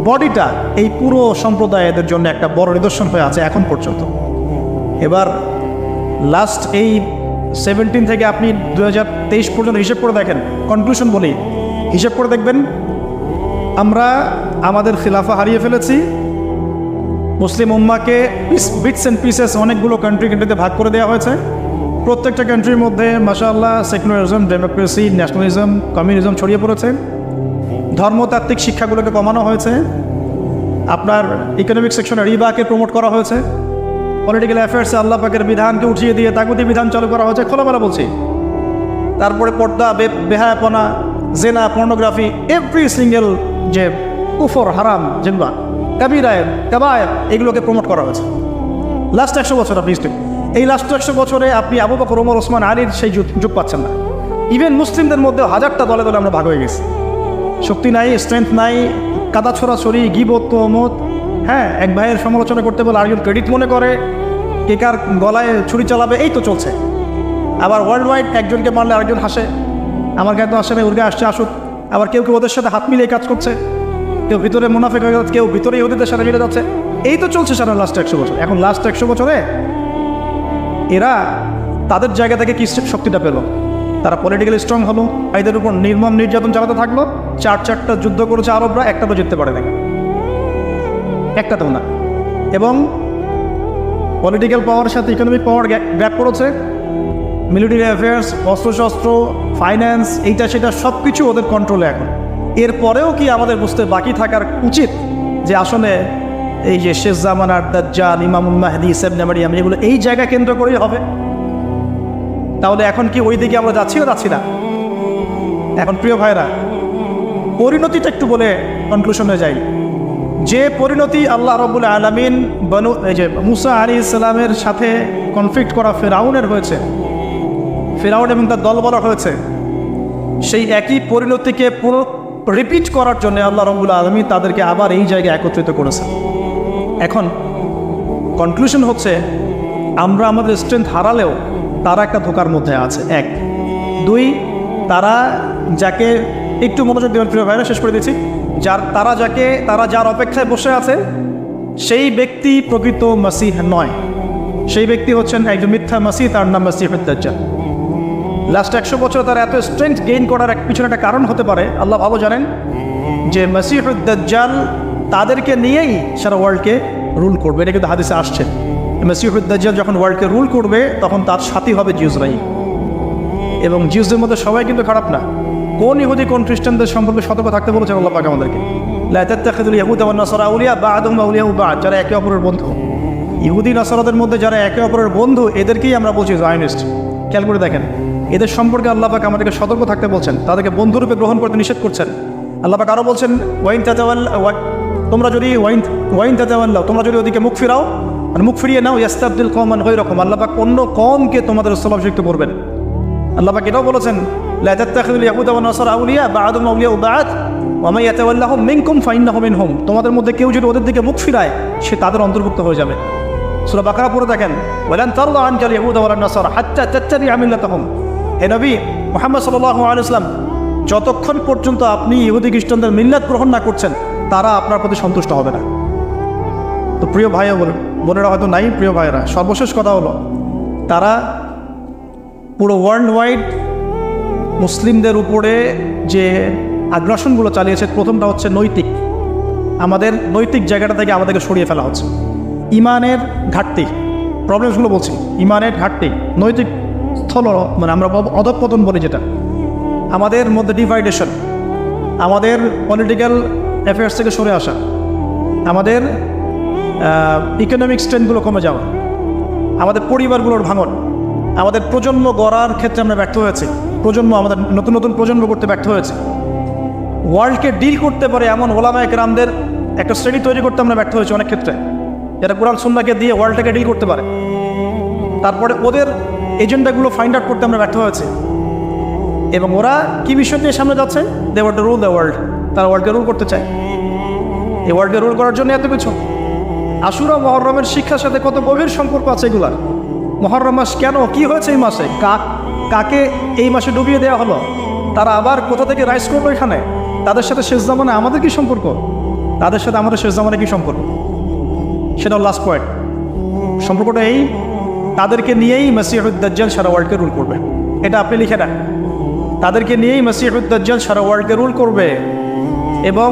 বডিটা এই পুরো সম্প্রদায়ের জন্য একটা বড় নিদর্শন হয়ে আছে এখন পর্যন্ত। এবার লাস্ট এই 17 থেকে আপনি 2023 পর্যন্ত হিসেব করে দেখেন, কনক্লুশন বলি, হিসেব করে দেখবেন আমরা আমাদের খিলাফা হারিয়ে ফেলেছি। মুসলিম উম্মাকে বিটস অ্যান্ড পিসেস অনেকগুলো কান্ট্রিতে ভাগ করে দেওয়া হয়েছে। প্রত্যেকটা কান্ট্রির মধ্যে মাশাআল্লাহ সেকুলারিজম, ডেমোক্রেসি, ন্যাশনালিজম, কমিউনিজম ছড়িয়ে পড়েছে। ধর্মতাত্ত্বিক শিক্ষাগুলোকে কমানো হয়েছে। আপনার ইকোনমিক সেকশনে রিবাকে প্রমোট করা হয়েছে। পলিটিক্যাল অ্যাফেয়ার্সে আল্লাহ পাকের বিধানকে উঠিয়ে দিয়ে তাগুতি বিধান চালু করা হয়েছে, খোলামেলা বলছি। তারপরে পর্দা, বেহায়াপনা, জেনা, পর্নোগ্রাফি, এভরি সিঙ্গেল যে কুফর, হারাম, যেগুলো কাবিরায়, কাবায়ের, এগুলোকে প্রমোট করা হয়েছে লাস্ট 100 বছর। আপনি এই লাস্ট 100 বছরে আপনি আবু বকর, ওমর, ওসমান, আলীর সেই যুগ পাচ্ছেন না। ইভেন মুসলিমদের মধ্যে হাজারটা দলে দলে আমরা ভাগ হয়ে গেছি। শক্তি নাই, স্ট্রেংথ নাই, কাদা ছড়াছড়ি, গিবত, তহমত, হ্যাঁ, এক ভাইয়ের সমালোচনা করতে বলে আরেকজন ক্রেডিট মনে করে, কে কার গলায় ছুরি চালাবে, এই তো চলছে। আবার ওয়ার্ল্ড ওয়াইড একজনকে মারলে আরেকজন হাসে, আমার গায়ে তো আসে না, ওর গায়ে আসছে আসুক। আবার কেউ কেউ ওদের সাথে হাত মিলিয়ে কাজ করছে, কেউ ভিতরে মুনাফিক হয়ে যাচ্ছে, কেউ ভিতরে ইহুদিদের সাথে মিলে যাচ্ছে। এই তো চলছে সারা লাস্ট 100 বছর। এখন লাস্ট 100 বছরে এরা তাদের জায়গা থেকে কি শক্তিটা পেল? তারা পলিটিক্যালি স্ট্রং হলো, এদের উপর নির্মম নির্যাতন চালাতে থাকলো। 4টা যুদ্ধ করেছে আরবরা, একটা তো জিততে পারে না, একটাতেও না। এবং পলিটিক্যাল পাওয়ারের সাথে ইকোনমিক পাওয়ার গ্যাপ করেছে। মিলিটারি অ্যাফেয়ার্স, অস্ত্রশস্ত্র, ফাইন্যান্স, এইটা সেটা সব কিছু ওদের কন্ট্রোলে এখন। এরপরেও কি আমাদের বুঝতে বাকি থাকার উচিত যে আসলে এই যে শেষ জামানার দাজ্জাল, ইমামুল মাহদি, ইবনে মারইয়াম, এগুলো এই জায়গা কেন্দ্র করেই হবে? তাহলে এখন কি ওই দিকে আমরা যাচ্ছি না? এখন প্রিয় ভাইরা, পরিণতিটা একটু বলে কনক্লুশনে যাই। যে পরিণতি আল্লাহ রাব্বুল আলামিন এই যে মুসা আলাইহিস সালামের সাথে কনফ্লিক্ট করা ফেরাউনের হয়েছে, ফেরাউন এবং তার দলবল হয়েছে, সেই একই পরিণতিকে পুরো রিপিট করার জন্য আল্লাহ রাব্বুল আলামিন তাদেরকে আবার এই জায়গায় একত্রিত করেছে। এখন কনক্লুশন হচ্ছে আমরা আমাদের স্ট্রেংথ হারালেও তারা একটা ধোকার মধ্যে আছে। 1, 2, তারা যাকে একটু মনোযোগ দেবেন প্রিয় ভাইরা, শেষ করে দিচ্ছি। তারা যার অপেক্ষায় বসে আছে সেই ব্যক্তি প্রকৃত মাসিহ নয়। সেই ব্যক্তি হচ্ছেন একজন মিথ্যা মাসিহ, তার নাম মাসিহুদ দাজ্জাল। লাস্ট 100 বছর তারা এত স্ট্রেংথ গেইন করার পিছনে একটা কারণ হতে পারে, আল্লাহ ভালো জানেন, যে মাসিহুদ দাজ্জাল তাদেরকে নিয়েই সারা ওয়ার্ল্ডকে রুল করবে, এটা কিন্তু হাদিসে আসছে। মসিহুদ দাজ্জাল যখন ওয়ার্ল্ডকে রুল করবে তখন তার সাথী হবে জিউসরাই, এবং জিউসদের মধ্যে সবাই কিন্তু খারাপ না। কোন ইহুদি কোন খ্রিস্টানদের সম্পর্কে সতর্ক থাকতে বলেছেন আল্লাহ পাক আমাদেরকে, লা তাত্তাখিযুল ইয়াহুদা ওয়ান নাসারা আউলিয়া বা'দুহুম আউলিয়াউ বা'দ, যারা একে অপরের বন্ধু। ইহুদি নাসারাদের মধ্যে যারা একে অপরের বন্ধু, এদেরকেই আমরা বলছি জায়নিস্ট। খেয়াল করে দেখেন, এদের সম্পর্কে আল্লাহ পাক আমাদেরকে সতর্ক থাকতে বলছেন, তাদেরকে বন্ধুরূপে গ্রহণ করতে নিষেধ করছেন। আল্লাহ পাক আরও বলছেন, তোমরা যদি ওদিকে মুখ ফিরাও, মানে মুখ ফিরিয়ে নাও, ইয়াস্তাবদিল কওমান গায়রাকুম, আল্লাহ পাক অন্য কওমকে তোমাদের স্থলাভিষিক্ত করবেন। আল্লাহ পাক এটাও বলেছেন, লা তাত্তাখিযুল ইয়াহুদা ওয়ান নাসারা আউলিয়া বা'দুহুম আউলিয়াউ বা'দ ওয়া মান ইয়াতাওয়াল্লাহুম মিনকুম ফাইন্নাহু মিনহুম, তোমাদের মধ্যে কেউ যদি ওদের দিকে মুখ ফিরায় সে তাদের অন্তর্ভুক্ত হয়ে যাবে। সূরা বাকারা পড়ে দেখেন, ওয়ালান তারদা আনকাল ইয়াহুদা ওয়ালান নাসারা হাত্তা তাত্তাবি'a মিল্লাতাহুম। হে নবী মুহাম্মদ সাল্লাল্লাহু আলাইহি ওয়াসাল্লাম, যতক্ষণ পর্যন্ত আপনি ইহুদি খ্রিস্টানদের মিল্লাত গ্রহণ না করছেন, তারা আপনার প্রতি সন্তুষ্ট হবে না। তো প্রিয় ভাই বোনেরা হয়তো নাই, প্রিয় ভাইয়েরা, সর্বশেষ কথা হলো, তারা পুরো ওয়ার্ল্ড ওয়াইড মুসলিমদের উপরে যে আগ্রাসনগুলো চালিয়েছে, প্রথমটা হচ্ছে নৈতিক। আমাদের নৈতিক জায়গাটা থেকে আমাদেরকে সরিয়ে ফেলা হচ্ছে। ইমানের ঘাটতি, প্রবলেমসগুলো বলছি, ইমানের ঘাটতি, নৈতিক স্থল, মানে আমরা অধঃপতন বলি যেটা, আমাদের মধ্যে ডিভাইডেশন, আমাদের পলিটিক্যাল অ্যাফেয়ার্স থেকে সরে আসা, আমাদের ইকোনমিক স্ট্রেন্থগুলো কমে যাওয়া, আমাদের পরিবারগুলোর ভাঙন, আমাদের প্রজন্ম গড়ার ক্ষেত্রে আমরা ব্যর্থ হয়েছি, আমাদের নতুন নতুন প্রজন্ম করতে ব্যর্থ হয়েছে। ওয়ার্ল্ডকে ডিল করতে পারে এমন ওলামায়ে কেরামদের একটা শ্রেণী তৈরি করতে আমরা ব্যর্থ হয়েছি অনেক ক্ষেত্রে, যারা কোরআন সুন্নাহকে দিয়ে ওয়ার্ল্ডটাকে ডিল করতে পারে। তারপরে ওদের এজেন্ডাগুলো ফাইন্ড আউট করতে আমরা ব্যর্থ হয়েছি, এবং ওরা কী বিষয় নিয়ে সামনে যাচ্ছে, they want to rule the world, তারা ওয়ার্ল্ডকে রুল করতে চায়। এই ওয়ার্ল্ডকে রুল করার জন্য এত কিছু। আশুরা মুহররমের শিক্ষার সাথে কত গভীর সম্পর্ক আছে এগুলার। মুহররম মাস কেন, কি হয়েছে এই মাসে, কাকে এই মাসে ডুবিয়ে দেওয়া হলো, তারা আবার কোথা থেকে রাইজ করলো এখানে, তাদের সাথে শেষ জামানে আমাদের কি সম্পর্ক, তাদের সাথে আমাদের শেষ জামানে কি সম্পর্ক, সেটা লাস্ট পয়েন্ট। সম্পর্কটা এই, তাদেরকে নিয়েই মসিহুদ দাজ্জাল সারা ওয়ার্ল্ডকে রুল করবে। এটা আপনি লিখে নেন, তাদেরকে নিয়েই মসিহুদ দাজ্জাল সারা ওয়ার্ল্ডকে রুল করবে, এবং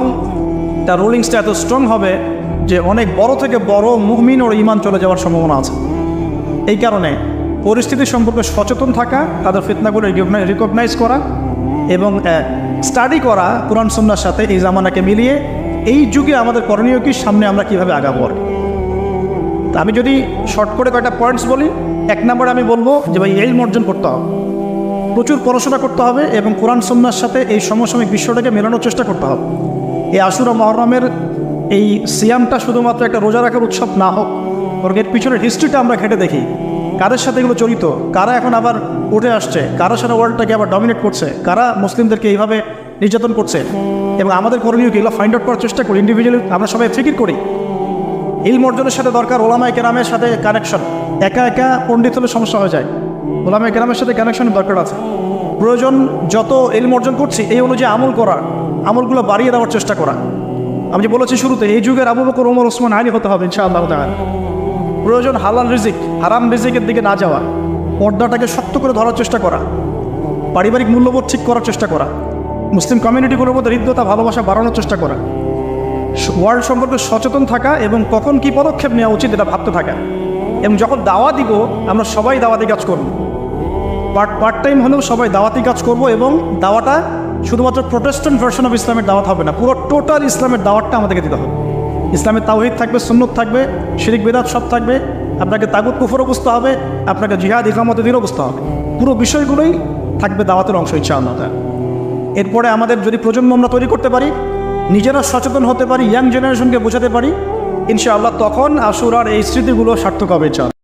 তার রুলিংসটা এত স্ট্রং হবে যে অনেক বড় থেকে বড় মুমিন ও ঈমান চলে যাওয়ার সম্ভাবনা আছে। এই কারণে পরিস্থিতি সম্পর্কে সচেতন থাকা, তাদের ফিতনাগুলো রিকগনাইজ করা এবং স্টাডি করা কোরআন সুন্নাহর সাথে, এই জামানাকে মিলিয়ে এই যুগে আমাদের করণীয় কি, সামনে আমরা কীভাবে আগাবো। তা আমি যদি শর্ট করে কয়েকটা পয়েন্টস বলি, এক নম্বরে আমি বলবো যে ভাই ইলম অর্জন করতে হবে, প্রচুর পড়াশোনা করতে হবে এবং কোরআন সুন্নাহর সাথে এই সমসাময়িক বিশ্বটাকে মেলানোর চেষ্টা করতে হবে। এই আশুরা মুহররমের এই সিয়ামটা শুধুমাত্র একটা রোজা রাখার উৎসব না হোক, বরং এর পিছনের হিস্ট্রিটা আমরা ঘেটে দেখি, কাদের সাথে এগুলো জড়িত, কারা এখন আবার উঠে আসছে, কারা সারা ওয়ার্ল্ডটাকে আবার ডমিনেট করছে, কারা মুসলিমদেরকে এইভাবে নির্যাতন করছে, এবং আমাদের করণীয় কি, এগুলো ফাইন্ড আউট করার চেষ্টা করি। ইন্ডিভিজুয়ালি আমরা সবাই ফিকির করি। ইলম অর্জনের সাথে দরকার ওলামায়ে কেরামের সাথে কানেকশন। একা একা পণ্ডিত হলে সমস্যা হয়ে যায়, ওলামায়ে কেরামের সাথে কানেকশনের দরকার আছে। প্রয়োজন যত ইলম অর্জন করছি এই অনুযায়ী আমল করার, আমলগুলো বাড়িয়ে দেওয়ার চেষ্টা করা। আমি যে বলেছি শুরুতে, এই যুগের আবু বকর, ওমর, ওসমান, আলী হতে হবে ইনশাআল্লাহ তাআলা। প্রয়োজন হালাল রিজিক, হারাম রিজিকের দিকে না যাওয়া, পর্দাটাকে শক্ত করে ধরার চেষ্টা করা, পারিবারিক মূল্যবোধ ঠিক করার চেষ্টা করা, মুসলিম কমিউনিটিগুলোর মধ্যে হৃদ্যতা, ভালোবাসা বাড়ানোর চেষ্টা করা, ওয়ার্ল্ড সম্পর্কে সচেতন থাকা এবং কখন কী পদক্ষেপ নেওয়া উচিত এটা ভাবতে থাকা। এবং যখন দাওয়া দিব, আমরা সবাই দাওয়াতি কাজ করব, পার্ট টাইম হলেও সবাই দাওয়াতি কাজ করব, এবং দাওয়াটা শুধুমাত্র প্রোটেস্ট্যান্ট ভার্সন অফ ইসলামের দাওয়াত হবে না, পুরো টোটাল ইসলামের দাওয়াতটা আমাদেরকে দিতে হবে। ইসলামের তাওহীদ থাকবে, সুন্নত থাকবে, শিরিক বিদআত সব থাকবে, আপনাকে তাগুত কুফরও বুঝতে হবে, আপনাকে জিহাদ ইকামতে দিনও বুঝতে হবে, পুরো বিষয়গুলোই থাকবে দাওয়াতের অংশ ইনশাআল্লাহ। এরপরে আমাদের যদি প্রজন্ম আমরা তৈরি করতে পারি, নিজেরা সচেতন হতে পারি, ইয়াং জেনারেশনকে বোঝাতে পারি ইনশাআল্লাহ, তখন আশুরার এই স্মৃতিগুলো সার্থক হবে ইনশাআল্লাহ।